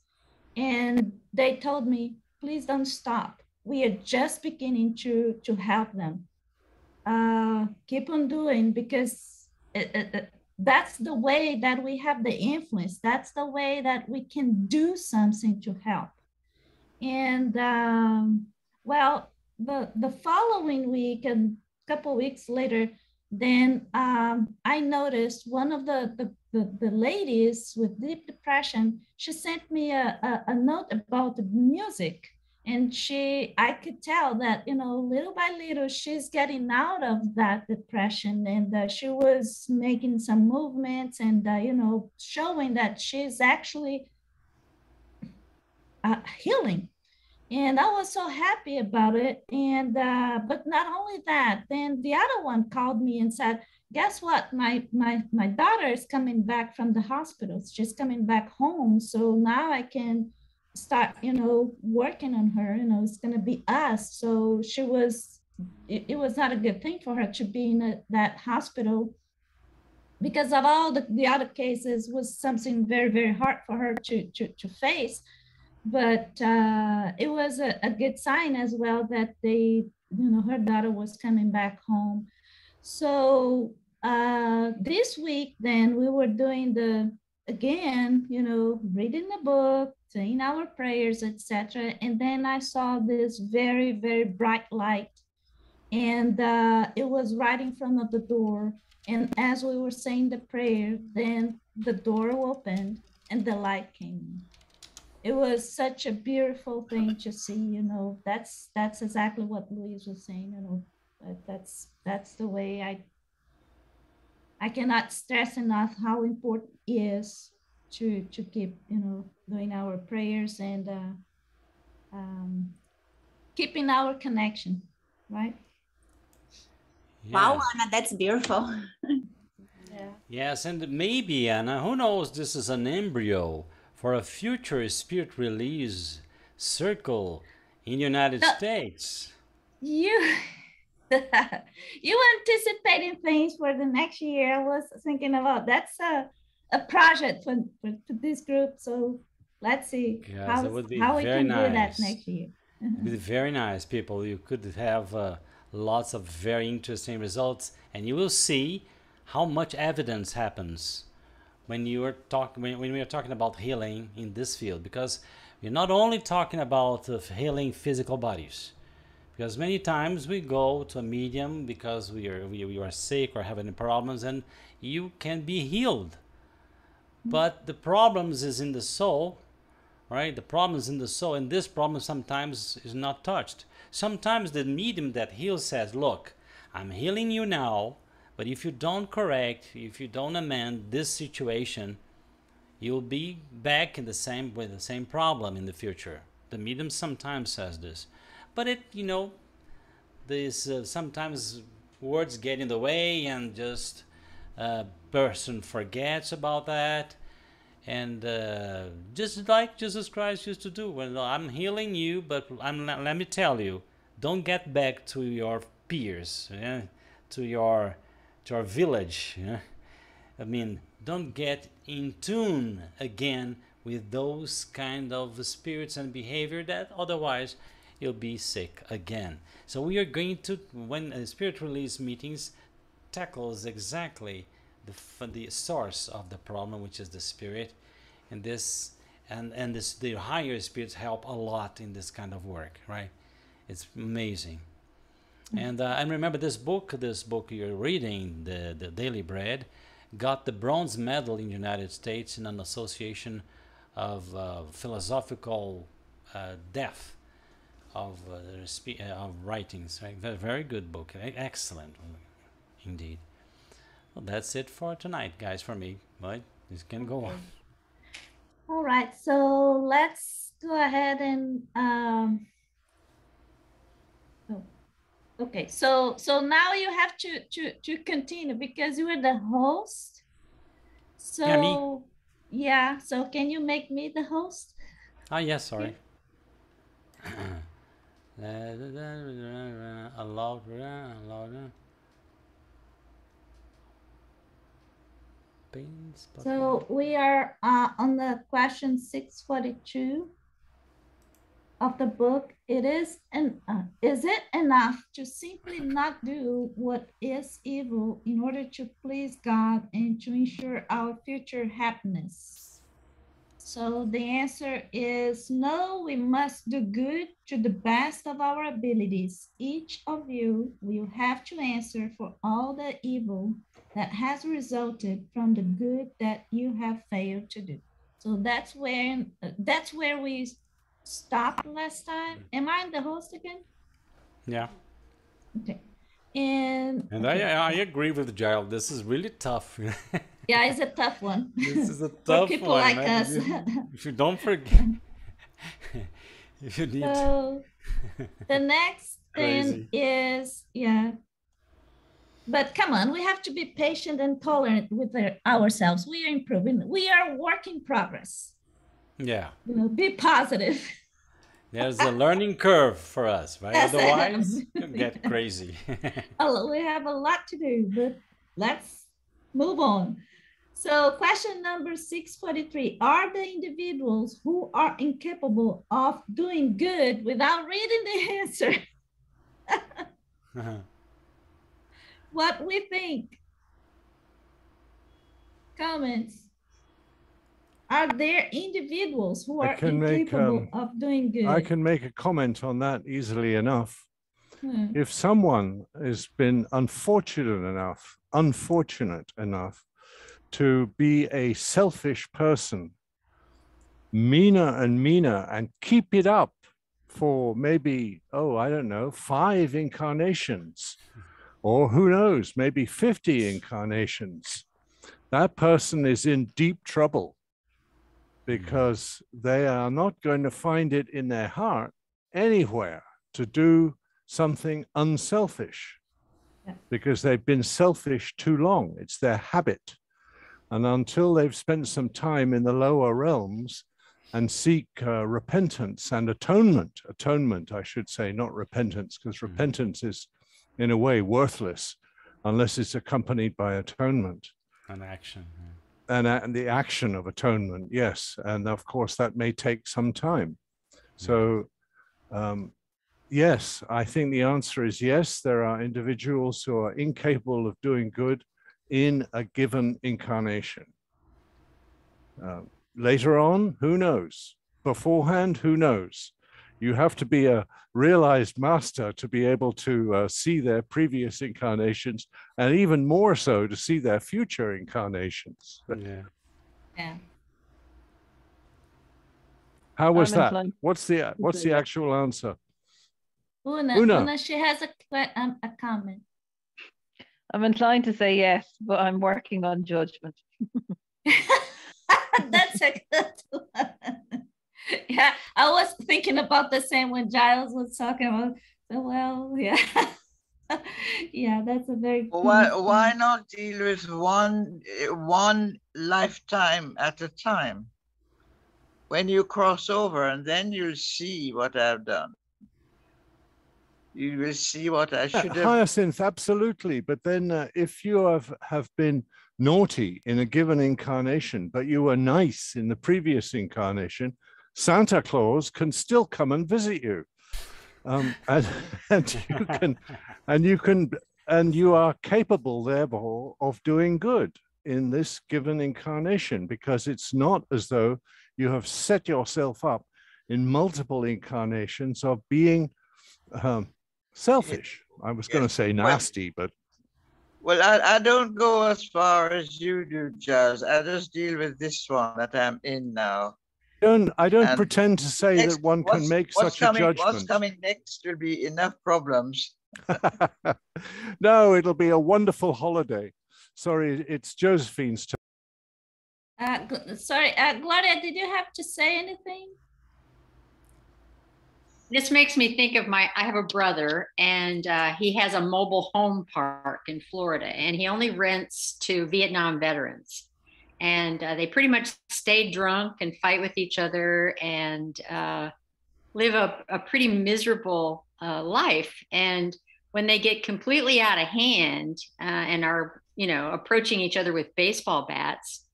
And they told me, please don't stop. We are just beginning to help them. Keep on doing, because that's the way that we have the influence. That's the way that we can do something to help. And well, the following week and a couple weeks later, then I noticed one of the ladies with deep depression, she sent me a note about the music. And I could tell that, little by little, she's getting out of that depression. And she was making some movements and, showing that she's actually healing. And I was so happy about it. And but not only that, then the other one called me and said, guess what, my daughter is coming back from the hospital. She's coming back home, so now I can start working on her. It's going to be us. So it was not a good thing for her to be in that hospital, because of all the other cases, was something very, very hard for her to face. But it was a good sign as well that her daughter was coming back home. So this week, then we were doing reading the book, saying our prayers, etc. And then I saw this very, very bright light, and it was right in front of the door. And as we were saying the prayer, then the door opened and the light came in. It was such a beautiful thing to see. That's exactly what Louise was saying. That's the way I cannot stress enough how important it is to keep doing our prayers and keeping our connection, right? Wow, Yeah. Anna, that's beautiful. Yeah. Yes, and maybe, Anna, who knows, this is an embryo for a future spirit release circle in the United States. You anticipating things for the next year. I was thinking about that's a project for this group. So let's see Yes, that would be how we very can do that nice. next year. It would be very nice, people. You could have lots of very interesting results, and you will see how much evidence happens when you are when we are talking about healing in this field, because we're not only talking about healing physical bodies, because many times we go to a medium because we are sick or have any problems, and you can be healed, but the problems is in the soul, right? The problem is in the soul, and this problem sometimes is not touched. Sometimes the medium that heals says, look, I'm healing you now, but if you don't correct, if you don't amend this situation, you'll be back with the same problem in the future. The medium sometimes says this, but sometimes words get in the way, and just a person forgets about that. And just like Jesus Christ used to do, well, I'm healing you, but let me tell you, don't get back to your peers, to your village. I mean, don't get in tune again with those kind of spirits and behavior, that otherwise you'll be sick again. So we are going to, when spirit release meetings tackles exactly the source of the problem, which is the spirit, and the higher spirits help a lot in this kind of work, right? It's amazing. And remember, this book you're reading, the Daily Bread, got the bronze medal in the United States in an association of philosophical depth of writings. Right? Very good book, excellent, indeed. Well, that's it for tonight, guys. For me, right? This can go on. All right, so let's go ahead and okay, so now you have to continue because you are the host. So yeah, me. Yeah, so can you make me the host? Yes, sorry. Allowed. So we are on the question 642 of the book. Is it enough to simply not do what is evil in order to please God and to ensure our future happiness? So the answer is no, we must do good to the best of our abilities. Each of you will have to answer for all the evil that has resulted from the good that you have failed to do. So that's where we stopped last time. Am I the host again? Yeah. Okay. And okay. I agree with Giles. This is really tough. Yeah, it's a tough one. This is a For tough people one. like man. us. If you don't forget, if you need So the next thing Crazy. is, yeah. But come on, we have to be patient and tolerant with ourselves. We are improving. We are work in progress. Yeah. You know, be positive. There's a learning curve for us, right? Yes, Otherwise, you get crazy. we have a lot to do, but let's move on. So question number 643, are the individuals who are incapable of doing good without reading the answer? What we think? Comments? Are there individuals who are incapable of doing good? I can make a comment on that easily enough. If someone has been unfortunate enough to be a selfish person, meaner and keep it up for maybe, I don't know, 5 incarnations, or who knows, maybe 50 incarnations, that person is in deep trouble, because they are not going to find it in their heart anywhere to do something unselfish, because they've been selfish too long. It's their habit. And until they've spent some time in the lower realms and seek repentance and atonement, I should say, not repentance, because repentance is in a way worthless unless it's accompanied by atonement. An action. And the action of atonement, yes. And of course, that may take some time. So, yes, I think the answer is yes. There are individuals who are incapable of doing good in a given incarnation. Later on, who knows? Beforehand, who knows? You have to be a realized master to be able to see their previous incarnations, and even more so to see their future incarnations. Yeah. How was that? What's the actual answer? Una, she has a comment. I'm inclined to say yes, but I'm working on judgment. That's a good one. Yeah, I was thinking about the same when Giles was talking about. So, well, yeah. Yeah, that's a very why not deal with one lifetime at a time? When you cross over, and then you'll see what I've done. You will see what I should have. Hyacinth, absolutely. But then if you have been naughty in a given incarnation, but you were nice in the previous incarnation, Santa Claus can still come and visit you. And you are capable therefore of doing good in this given incarnation, because it's not as though you have set yourself up in multiple incarnations of being selfish. I was going to say nasty, but well, I don't go as far as you do, Jazz. I just deal with this one that I'm in now. I don't pretend to say that one can make such a judgment. What's coming next will be enough problems. No, it'll be a wonderful holiday. Sorry, it's Josephine's turn. Sorry, Gloria, did you have to say anything? This makes me think of I have a brother, and he has a mobile home park in Florida, and he only rents to Vietnam veterans. And they pretty much stay drunk and fight with each other and live a pretty miserable life. And when they get completely out of hand and are, approaching each other with baseball bats,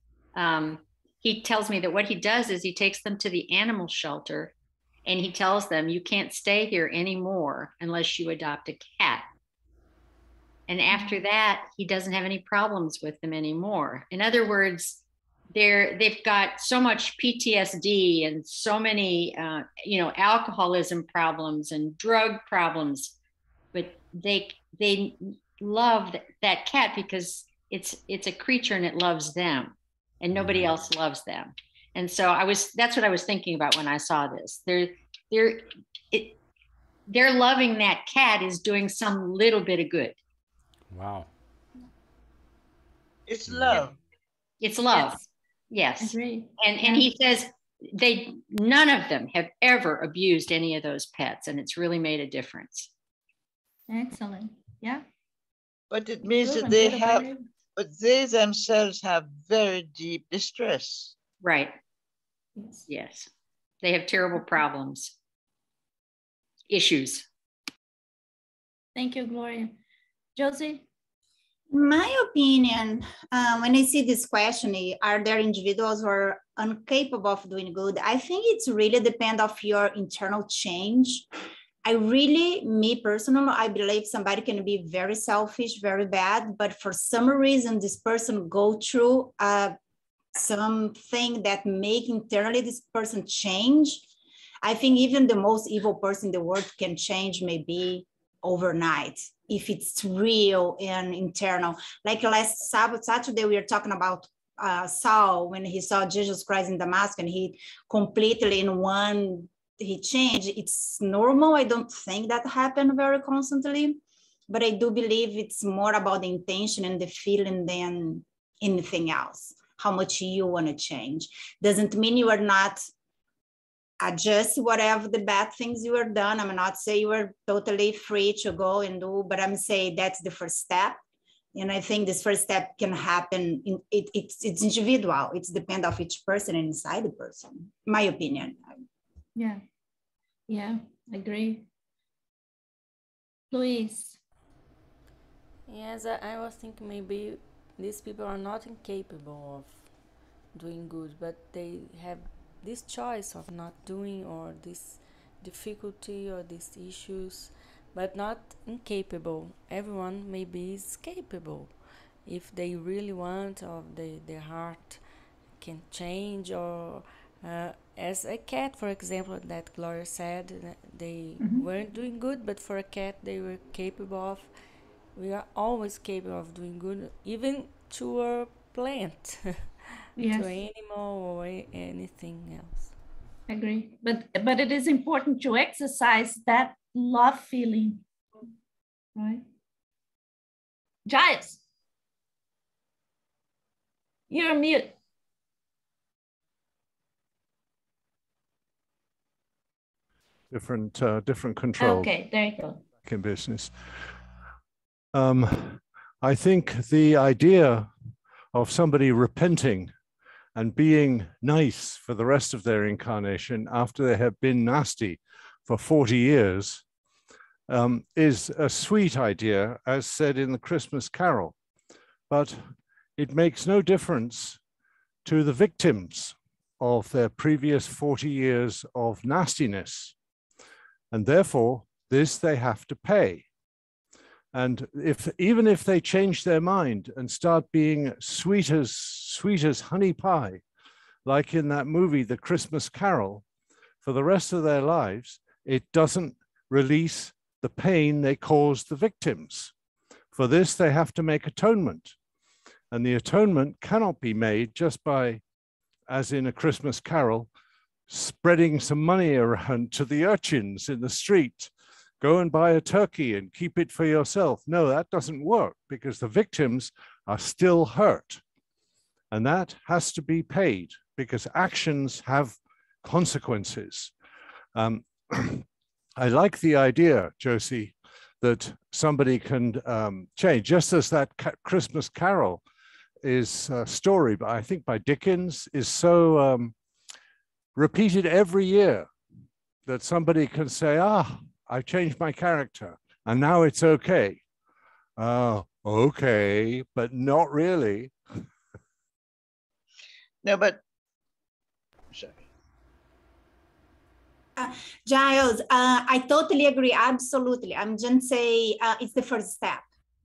he tells me that what he does is he takes them to the animal shelter, and he tells them, you can't stay here anymore unless you adopt a cat. And after that, he doesn't have any problems with them anymore. In other words, they've got so much PTSD and so many, alcoholism problems and drug problems, but they love that cat because it's a creature and it loves them, and nobody else loves them. And so that's what I was thinking about when I saw this. They're loving that cat is doing some little bit of good. Wow. It's love. It's love. Yes. Agree. And he says none of them have ever abused any of those pets, and it's really made a difference. Excellent. Yeah. But it means that but they themselves have very deep distress. Right. Yes. Yes. They have terrible problems, issues. Thank you, Gloria. Josie? My opinion, when I see this question, are there individuals who are incapable of doing good? I think it's really depend of your internal change. Me personally, I believe somebody can be very selfish, very bad, but for some reason, this person go through something that make internally this person change. I think even the most evil person in the world can change maybe overnight if it's real and internal. Like last Saturday, we were talking about Saul when he saw Jesus Christ in Damascus, and he completely he changed. It's normal. I don't think that happened very constantly, but I do believe it's more about the intention and the feeling than anything else. How much you want to change doesn't mean you are not adjust whatever the bad things you are done. I'm not saying you are totally free to go and do, but I'm saying that's the first step. And I think this first step can happen. It's individual. It's depend of each person and inside the person. My opinion. Yeah. Yeah, agree. Luis. Yes, I was thinking maybe these people are not incapable of doing good, but they have this choice of not doing, or this difficulty or these issues, but not incapable. Everyone maybe is capable if they really want, or their heart can change, or as a cat, for example, that Gloria said, they weren't doing good, but for a cat they were capable of. We are always capable of doing good, even to a plant. Yes. To an animal or anything else. Agree. But it is important to exercise that love feeling, right? Giles, you're mute. Different control. Okay, there you go. In business. I think the idea of somebody repenting and being nice for the rest of their incarnation after they have been nasty for 40 years is a sweet idea, as said in the Christmas Carol, but it makes no difference to the victims of their previous 40 years of nastiness. And therefore, this they have to pay. And even if they change their mind and start being sweet as honey pie, like in that movie, The Christmas Carol, for the rest of their lives, it doesn't release the pain they caused the victims. For this, they have to make atonement. And the atonement cannot be made just by, as in A Christmas Carol, spreading some money around to the urchins in the street. Go and buy a turkey and keep it for yourself. No, that doesn't work, because the victims are still hurt. And that has to be paid, because actions have consequences. I like the idea, Josie, that somebody can change, just as that Christmas Carol is a story, but I think by Dickens, is so repeated every year that somebody can say, I've changed my character and now it's okay. Okay, but not really. No, but sorry. Giles, I totally agree. Absolutely. I'm just saying it's the first step.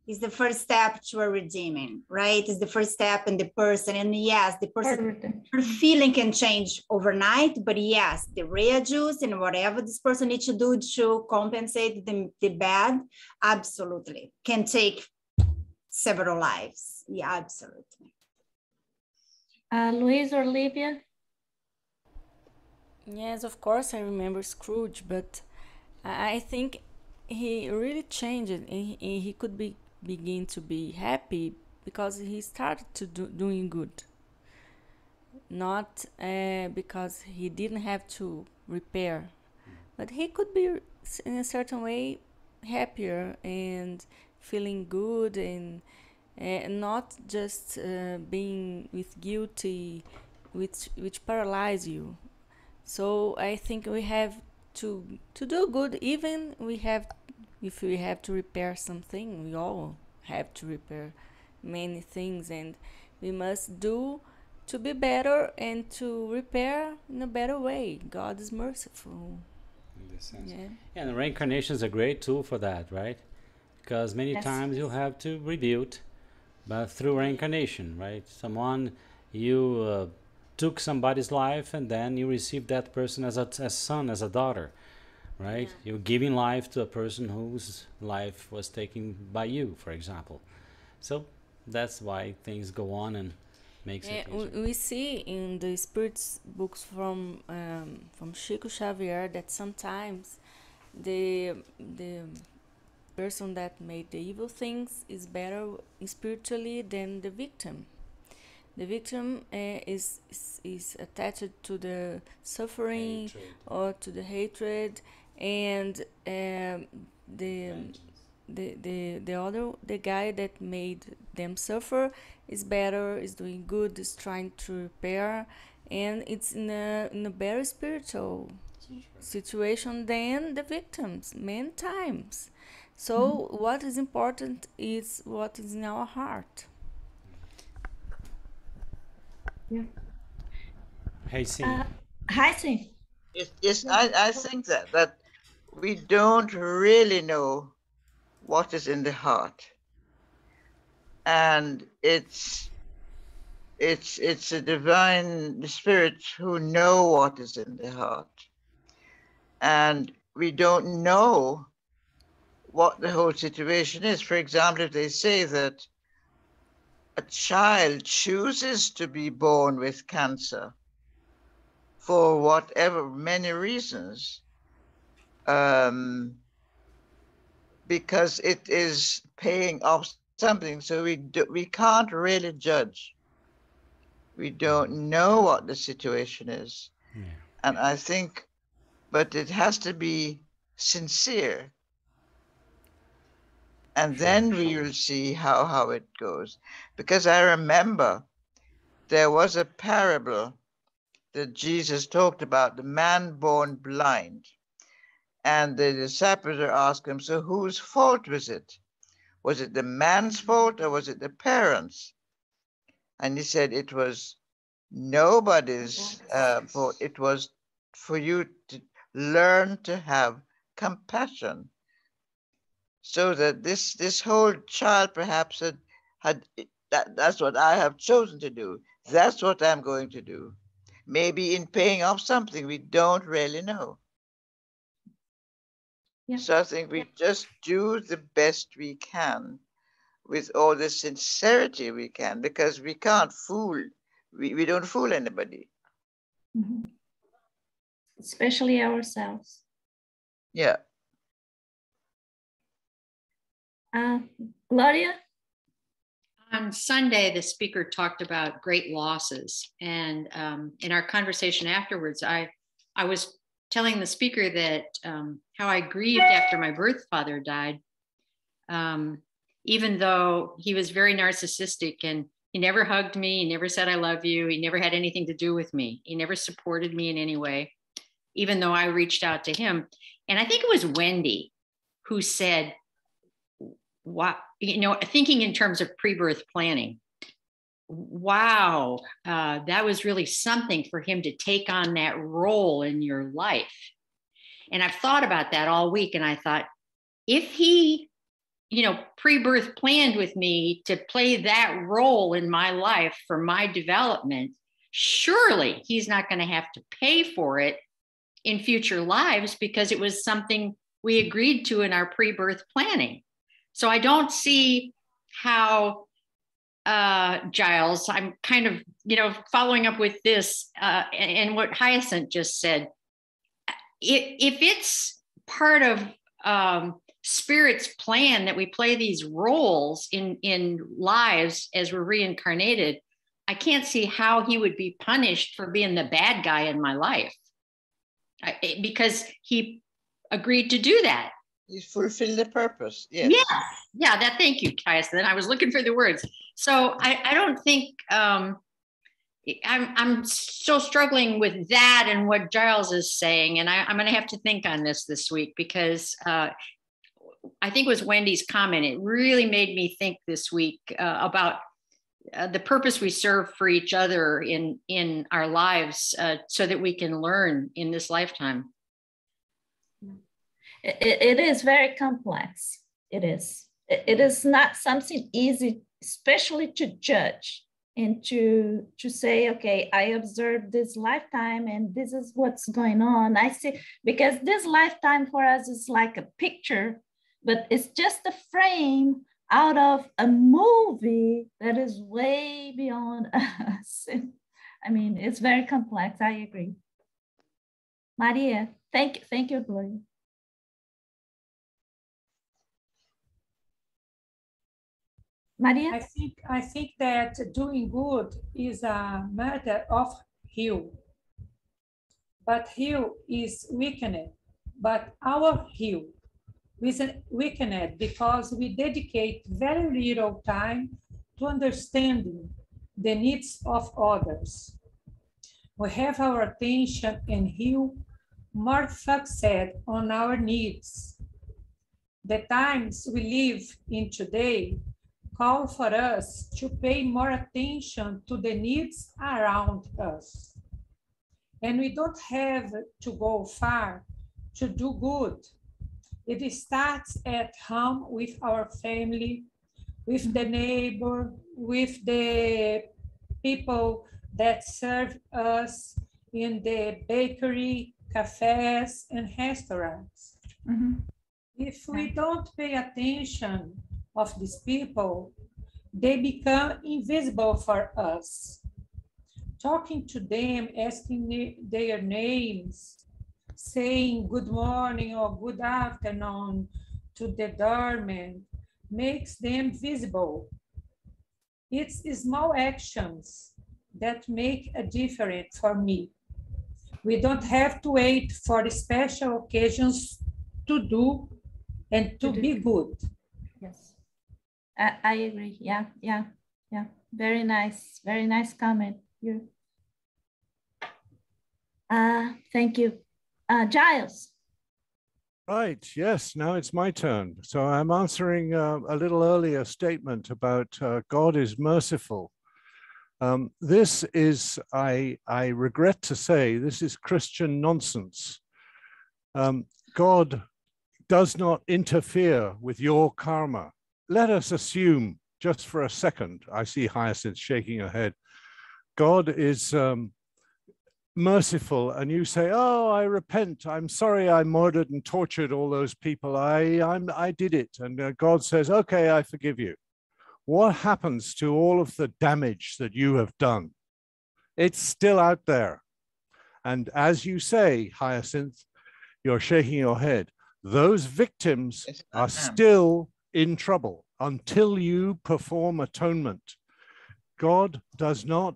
is the first step to a redeeming, right? Is the first step in the person. And yes, the person, her feeling can change overnight, but yes, the readjust and whatever this person needs to do to compensate the bad, absolutely can take several lives. Yeah, absolutely. Louise or Livia? Yes, of course, I remember Scrooge, but I think he really changed. He could begin to be happy because he started to doing good. Not because he didn't have to repair, but he could be in a certain way happier and feeling good, and not just being with guilty, which paralyze you. So I think we have to do good, even if we have to repair something. We all have to repair many things, and we must do to be better and to repair in a better way. God is merciful. In this sense. Yeah. And reincarnation is a great tool for that, right? Because many times you have to rebuild, but through reincarnation, right? You took somebody's life, and then you receive that person as a son, as a daughter, right? Yeah. You're giving life to a person whose life was taken by you, for example. So that's why things go on and makes it easier. We see in the spirits books from Chico Xavier that sometimes the person that made the evil things is better spiritually than the victim. The victim is attached to the suffering, hatred, or to the hatred, and the guy that made them suffer is better, is doing good, is trying to repair, and it's in a better spiritual situation than the victims many times. So what is important is what is in our heart. Yeah. Hey, C. Hi, C. Yes, I think that we don't really know what is in the heart, and it's a divine spirit who know what is in the heart, and we don't know what the whole situation is. For example, if they say that a child chooses to be born with cancer for whatever many reasons, because it is paying off something, so we can't really judge. We don't know what the situation is. Yeah. And I think, but it has to be sincere. And then we will see how it goes. Because I remember there was a parable that Jesus talked about, the man born blind. And the disciples are asking him, so whose fault was it? Was it the man's fault or was it the parents? And he said it was nobody's fault. It was for you to learn to have compassion. So that this whole child perhaps had that's what I have chosen to do. That's what I'm going to do. Maybe in paying off something we don't really know. Yeah. So I think we just do the best we can with all the sincerity we can, because we can't fool, we don't fool anybody. Mm-hmm. Especially ourselves. Yeah. Gloria? On Sunday, the speaker talked about great losses. And in our conversation afterwards, I was telling the speaker that how I grieved after my birth father died, even though he was very narcissistic and he never hugged me, he never said I love you, he never had anything to do with me, he never supported me in any way, even though I reached out to him. And I think it was Wendy who said, wow, thinking in terms of pre-birth planning, wow, that was really something for him to take on that role in your life. And I've thought about that all week. And I thought, if he pre-birth planned with me to play that role in my life for my development, surely he's not going to have to pay for it in future lives because it was something we agreed to in our pre-birth planning. So I don't see how, Giles, I'm kind of, following up with this and what Hyacinth just said. If it's part of Spirit's plan that we play these roles in lives as we're reincarnated, I can't see how he would be punished for being the bad guy in my life, because he agreed to do that. He fulfilled the purpose. Yes. Yeah. Thank you, Hyacinth. I was looking for the words. So I don't think I'm still struggling with that and what Giles is saying, and I'm going to have to think on this week, because I think it was Wendy's comment. It really made me think this week about the purpose we serve for each other in our lives, so that we can learn in this lifetime. It is very complex. It is. It is not something easy, especially to judge and to say, okay, I observed this lifetime and this is what's going on. I see, because this lifetime for us is like a picture, but it's just a frame out of a movie that is way beyond us. I mean, it's very complex. I agree. Maria, thank you, Gloria. Maria? I think that doing good is a matter of heal. But heal is weakened, but our heal is weakened because we dedicate very little time to understanding the needs of others. We have our attention and heal more focused on our needs. The times we live in today call for us to pay more attention to the needs around us. And we don't have to go far to do good. It starts at home with our family, with the neighbor, with the people that serve us in the bakery, cafes, and restaurants. Mm-hmm. If we don't pay attention of these people, they become invisible for us. Talking to them, asking their names, saying good morning or good afternoon to the doorman makes them visible. It's small actions that make a difference for me. We don't have to wait for special occasions to do and to be good. Yes. I agree. Yeah. Very nice comment. Thank you. Giles. Right, yes, now it's my turn. So I'm answering a little earlier statement about God is merciful. This is, I regret to say, this is Christian nonsense. God does not interfere with your karma. Let us assume, just for a second, I see Hyacinth shaking her head, God is merciful, and you say, oh, I repent, I'm sorry I murdered and tortured all those people, I did it, and God says, okay, I forgive you. What happens to all of the damage that you have done? It's still out there. And as you say, Hyacinth, you're shaking your head, those victims are still in trouble until you perform atonement. God does not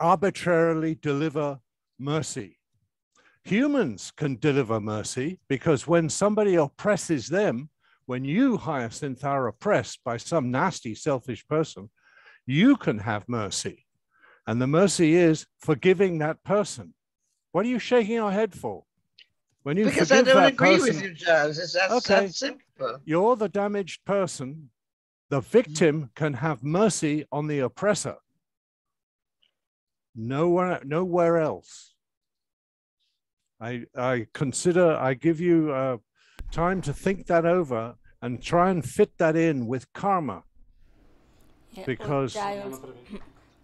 arbitrarily deliver mercy. Humans can deliver mercy because when somebody oppresses them, when you, Hyacinth, are oppressed by some nasty, selfish person, you can have mercy. And the mercy is forgiving that person. What are you shaking your head for? When you because I don't agree person, with you, Giles. That's that simple. You're the damaged person. The victim can have mercy on the oppressor. Nowhere else. I give you time to think that over, and try and fit that in with karma. Yeah, Because Giles.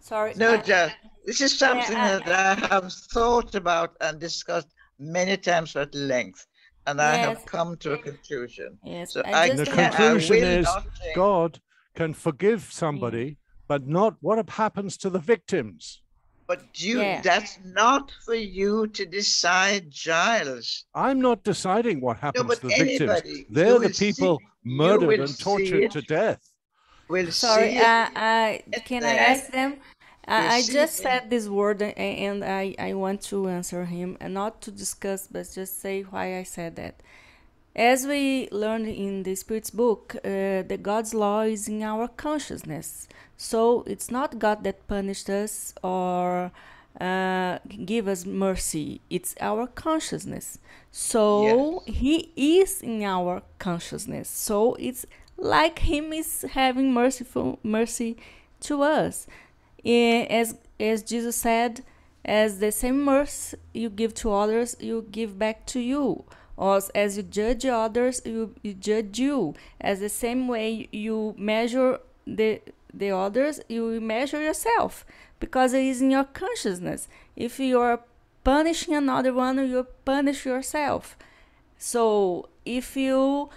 Sorry. No, just this is something yeah, that I have thought about and discussed many times at length, and I have yes, come to a conclusion. yes. So I just the want. conclusion will is not think, God can forgive somebody, but not what happens to the victims. but Yeah. that's not for you to decide, Giles. I'm not deciding what happens but to the victims. anybody, They're you the will see- people you murdered will and tortured see to death. We'll Sorry. see it Can I there. ask them? We'll I see just it said this word, and I want to answer him, and not to discuss, but just say why I said that. As we learned in the Spirit's book, the God's law is in our consciousness. So it's not God that punished us or give us mercy. It's our consciousness. So Yes. He is in our consciousness. So it's like Him is having mercy to us. As Jesus said, as the same mercy you give to others, you give back to you. Or as you judge others, you judge you. As the same way you measure the others, you measure yourself, because it is in your consciousness. If you are punishing another one, you punish yourself. So if you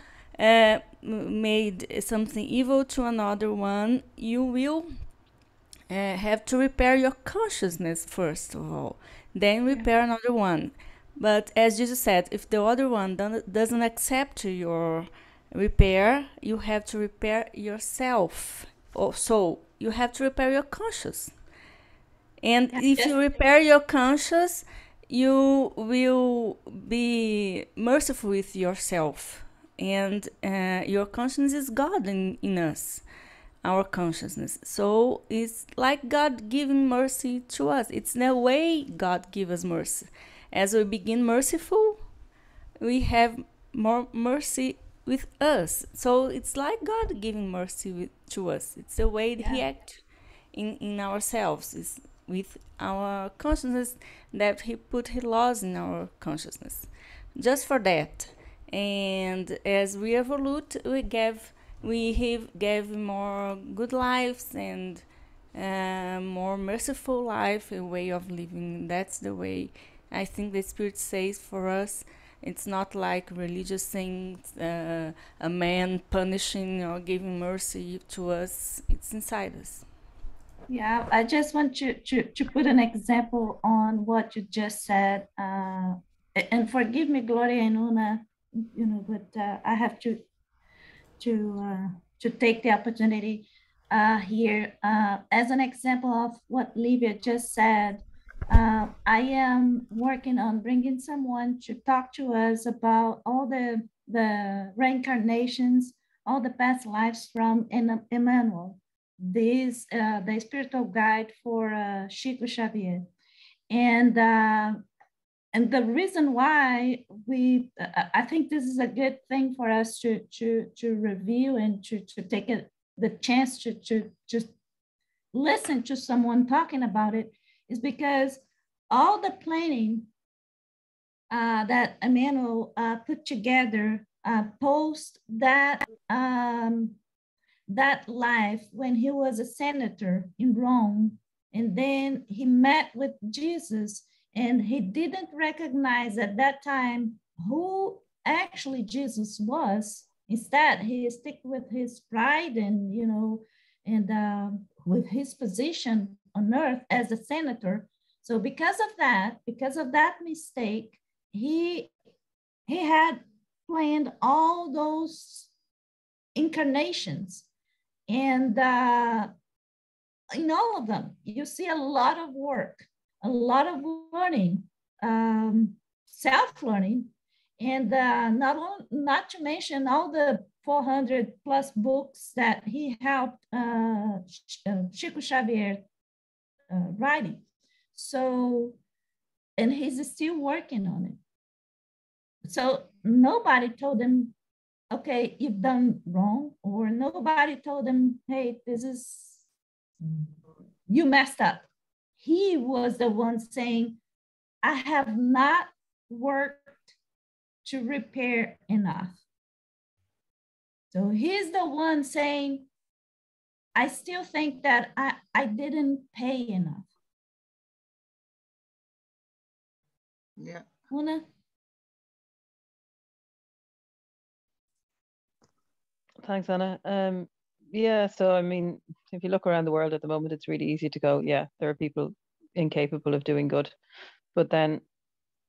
made something evil to another one, you will have to repair your consciousness first of all, then repair another one. But as Jesus said, if the other one doesn't accept your repair, you have to repair yourself. So you have to repair your conscience. And if you repair your conscience, you will be merciful with yourself. And your conscience is God in us, our consciousness. So it's like God giving mercy to us. It's the way God gives us mercy. As we begin merciful, we have more mercy with us. So it's like God giving mercy to us. It's the way that He acts in ourselves. It's with our consciousness that He put His laws in our consciousness. Just for that. And as we evolve, we gave more good lives and more merciful life, a way of living. That's the way I think the Spirit says for us. It's not like religious things, a man punishing or giving mercy to us. It's inside us. Yeah, I just want to put an example on what you just said. And forgive me, Gloria and Una, but I have to take the opportunity here as an example of what Livia just said. I am working on bringing someone to talk to us about all the reincarnations, all the past lives from Emmanuel, the spiritual guide for Chico Xavier. And the reason why I think this is a good thing for us to review and to take the chance to just listen to someone talking about it, is because all the planning that Emmanuel put together post that life when he was a senator in Rome, and then he met with Jesus, and he didn't recognize at that time who actually Jesus was. Instead, he stuck with his pride and with his position on earth as a senator. So because of that mistake, he had planned all those incarnations, and in all of them, you see a lot of work, a lot of learning, self-learning, and not to mention all the 400 plus books that he helped Chico Xavier writing. So, and he's still working on it. So nobody told him, okay, you've done wrong, or nobody told him, hey, you messed up. He was the one saying, I have not worked to repair enough. So he's the one saying, I still think that I didn't pay enough. Yeah. Una? Thanks, Anna. Yeah, so I mean, if you look around the world at the moment, it's really easy to go, yeah, there are people incapable of doing good. But then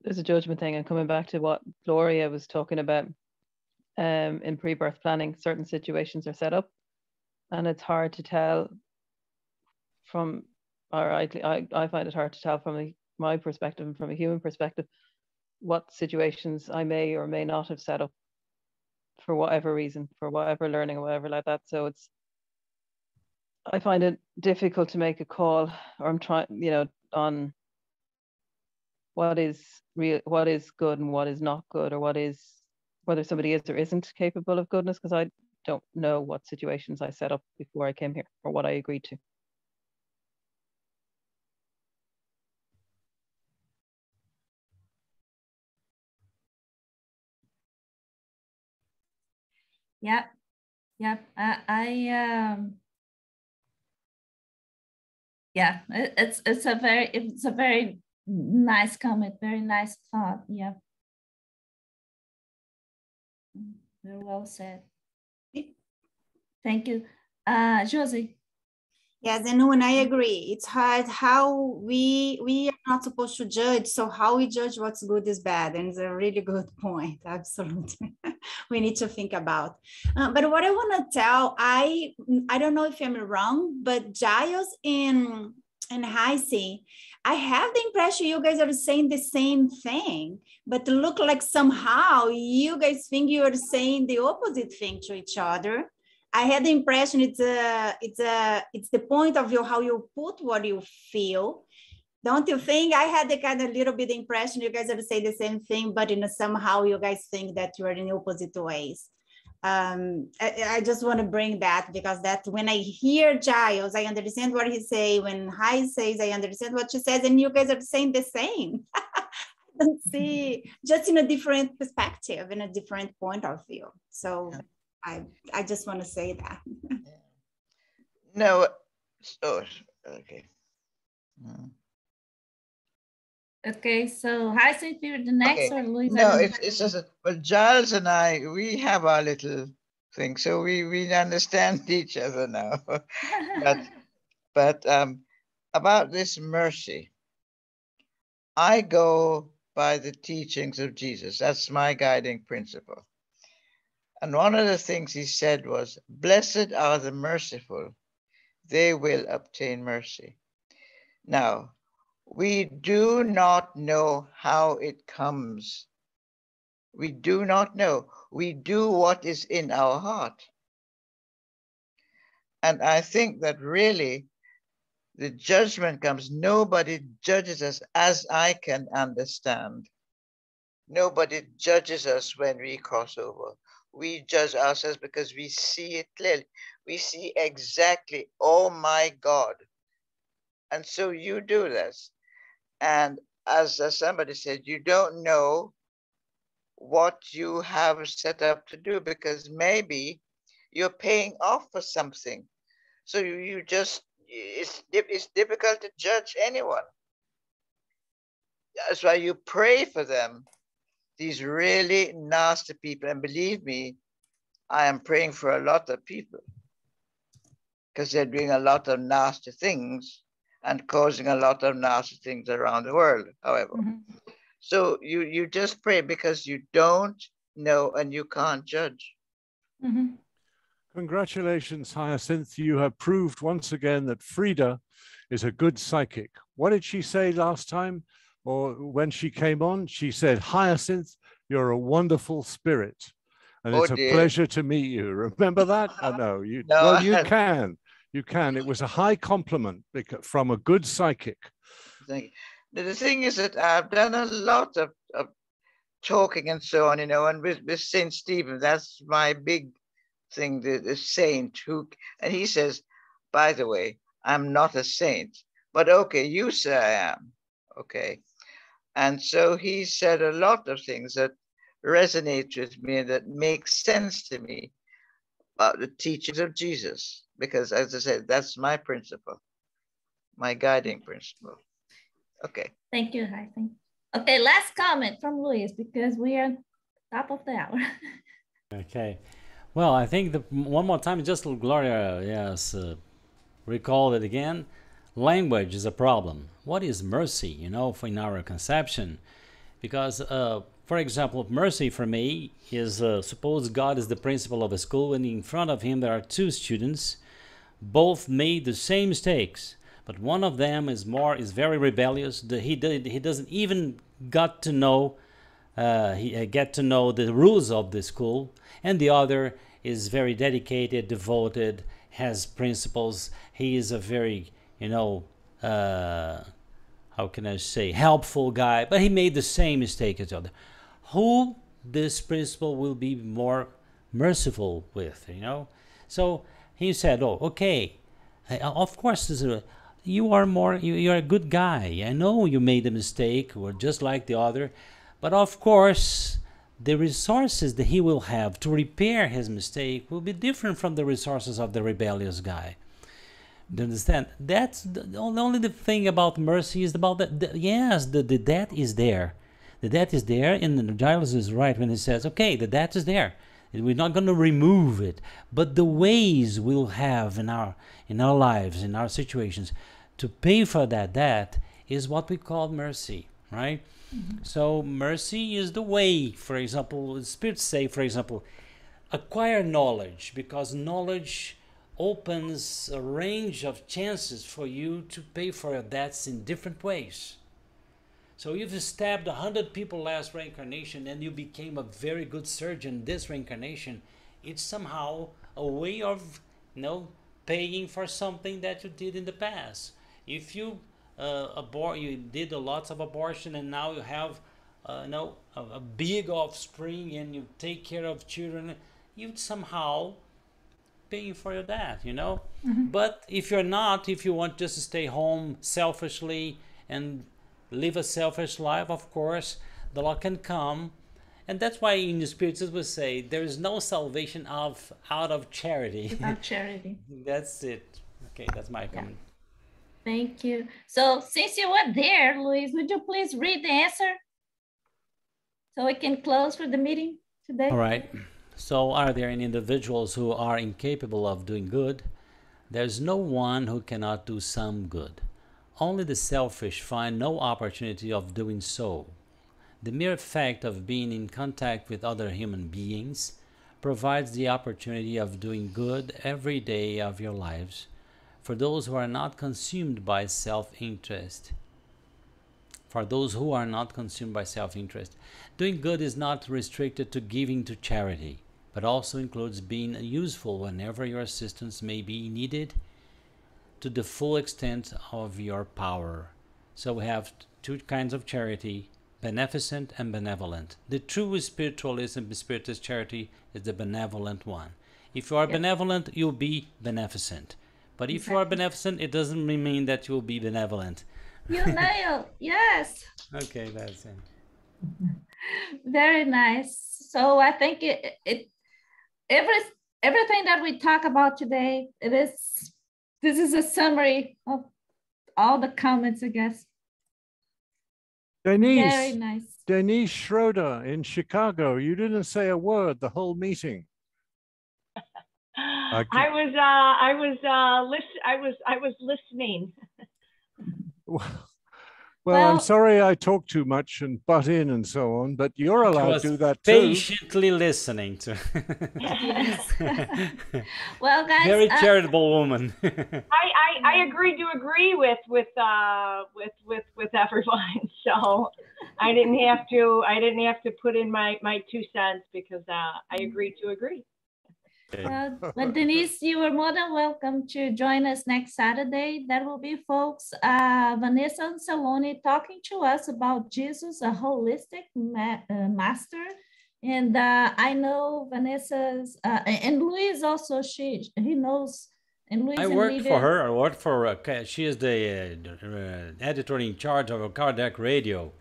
there's a judgment thing, and coming back to what Gloria was talking about, in pre-birth planning, certain situations are set up, and it's hard to tell from, or I find it hard to tell from my perspective and from a human perspective, what situations I may or may not have set up for whatever reason, for whatever learning or whatever like that. So I find it difficult to make a call, or I'm trying, on what is real, what is good and what is not good, or whether somebody is or isn't capable of goodness, because I don't know what situations I set up before I came here or what I agreed to. Yep. Yeah, it's a very nice comment, very nice thought. Yeah. Very well said. Thank you. Josie. Yes, and when I agree, it's hard how we are not supposed to judge. So how we judge what's good is bad, and it's a really good point. Absolutely, we need to think about. But what I want to tell, I don't know if I'm wrong, but Giles and Heisey, I have the impression you guys are saying the same thing, but look like somehow you guys think you are saying the opposite thing to each other. I had the impression it's the point of view, how you put what you feel. Don't you think? I had the kind of little bit impression you guys are saying the same thing, but somehow you guys think that you are in opposite ways. I just want to bring that, because that when I hear Giles, I understand what he say. When Hai says, I understand what she says, and you guys are saying the same. Don't see, just in a different perspective, in a different point of view. So. Yeah. I just want to say that. No, oh, okay. Okay, so Heisey, you're the next, okay. or Louisa? No, it's just well, Giles and I, we have our little thing, so we understand each other now. but about this mercy, I go by the teachings of Jesus. That's my guiding principle. And one of the things he said was, blessed are the merciful, they will obtain mercy. Now, we do not know how it comes. We do not know. We do what is in our heart. And I think that really the judgment comes. Nobody judges us, as I can understand. Nobody judges us when we cross over. We judge ourselves because we see it clearly. We see exactly, oh my God. And so you do this. And as somebody said, you don't know what you have set up to do, because maybe you're paying off for something. So you just, it's difficult to judge anyone. That's why you pray for them. These really nasty people, and believe me, I am praying for a lot of people because they're doing a lot of nasty things and causing a lot of nasty things around the world, however. So you just pray because you don't know and you can't judge. Congratulations, Hyacinth. You have proved once again that Frida is a good psychic. What did she say last time? Or when she came on, she said, Hyacinth, you're a wonderful spirit. And it's a pleasure to meet you. Remember that? Oh, no, you, no, well, you can. You can. It was a high compliment from a good psychic. Thank you. The thing is that I've done a lot of talking and so on, you know, and with St. Stephen, that's my big thing, the saint who, and he says, by the way, I'm not a saint, but okay, you say I am. Okay. And so he said a lot of things that resonate with me and that make sense to me. about the teachings of Jesus, because as I said, that's my principle, my guiding principle. Okay. Thank you, Hi. Okay, last comment from Luis, because we are top of the hour. Okay. Well, I think one more time, just Gloria, yes, recall it again. Language is a problem. What is mercy, you know, in our conception? Because, for example, mercy for me is, suppose God is the principal of a school, and in front of him there are two students, both made the same mistakes, but one of them is very rebellious. He doesn't even get to know the rules of the school, and the other is very dedicated, devoted, has principles. He is a very, you know, how can I say, helpful guy, but he made the same mistake as the other. Who this principal will be more merciful with, you know? So he said, oh, okay, of course, you are a good guy. I know you made a mistake, or just like the other, but of course, the resources that he will have to repair his mistake will be different from the resources of the rebellious guy. Do you understand? That's only the thing about mercy is about that. Yes, the debt is there. The debt is there, and Giles is right when he says, okay, the debt is there. We're not going to remove it, but the ways we'll have in our lives, in our situations, to pay for that debt is what we call mercy, right? Mm-hmm. So mercy is the way. For example, the spirits say, for example, acquire knowledge, because knowledge opens a range of chances for you to pay for your debts in different ways. So if you stabbed 100 people last reincarnation and you became a very good surgeon this reincarnation, it's somehow a way of, you know, paying for something that you did in the past. If you you did lots of abortion and now you have a big offspring and you take care of children, you somehow paying for your debt, you know. Mm-hmm. But if you want just to stay home selfishly and live a selfish life, of course, the law can come. And that's why in the spirituals we say there is no salvation out of charity. Without charity. That's it. Okay, that's my comment. Thank you. So since you were there, Luis, would you please read the answer so we can close for the meeting today? All right. So are there any individuals who are incapable of doing good? There's no one who cannot do some good. Only the selfish find no opportunity of doing so. The mere fact of being in contact with other human beings provides the opportunity of doing good every day of your lives for those who are not consumed by self-interest. Doing good is not restricted to giving to charity, but also includes being useful whenever your assistance may be needed to the full extent of your power. So we have two kinds of charity, beneficent and benevolent. The true spiritualism, spiritist charity, is the benevolent one. If you are benevolent, you'll be beneficent. But if you are beneficent, it doesn't mean that you'll be benevolent. You nailed, yes. Okay, that's it. Very nice. So I think everything that we talk about today, this is a summary of all the comments, I guess. Denise, very nice. Denise Schroeder in Chicago, you didn't say a word the whole meeting. I was listening. Well, I'm sorry I talk too much and butt in and so on, but you're allowed to do that too. Patiently listening to. Yes. Well, guys, very charitable woman. I agree to agree with everyone, so I didn't have to put in my 2 cents because I agreed to agree. But Denise, you are more than welcome to join us next Saturday. That will be, folks, Vanessa and Saloni talking to us about Jesus, a holistic master. And I know Vanessa's, and Louise also, he knows. And Louise I worked for her. I worked for her. She is the editor in charge of Kardec Radio.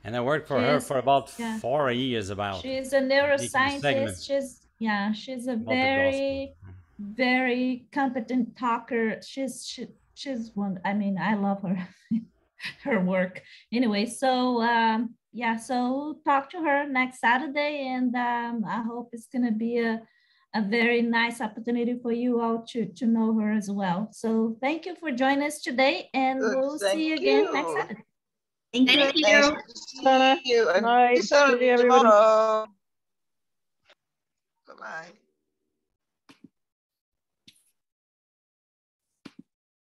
And I worked for her for about 4 years. She's a neuroscientist. Yeah, she's a About the gospel. very competent talker. She's one. I mean, I love her, her work. Anyway, so yeah, so talk to her next Saturday, and I hope it's gonna be a very nice opportunity for you all to know her as well. So thank you for joining us today, and Good, we'll thank see you again next you. Saturday. Thank you. Thank you. Nice to see you. And Bye. see you See you, everybody. tomorrow. Bye-bye.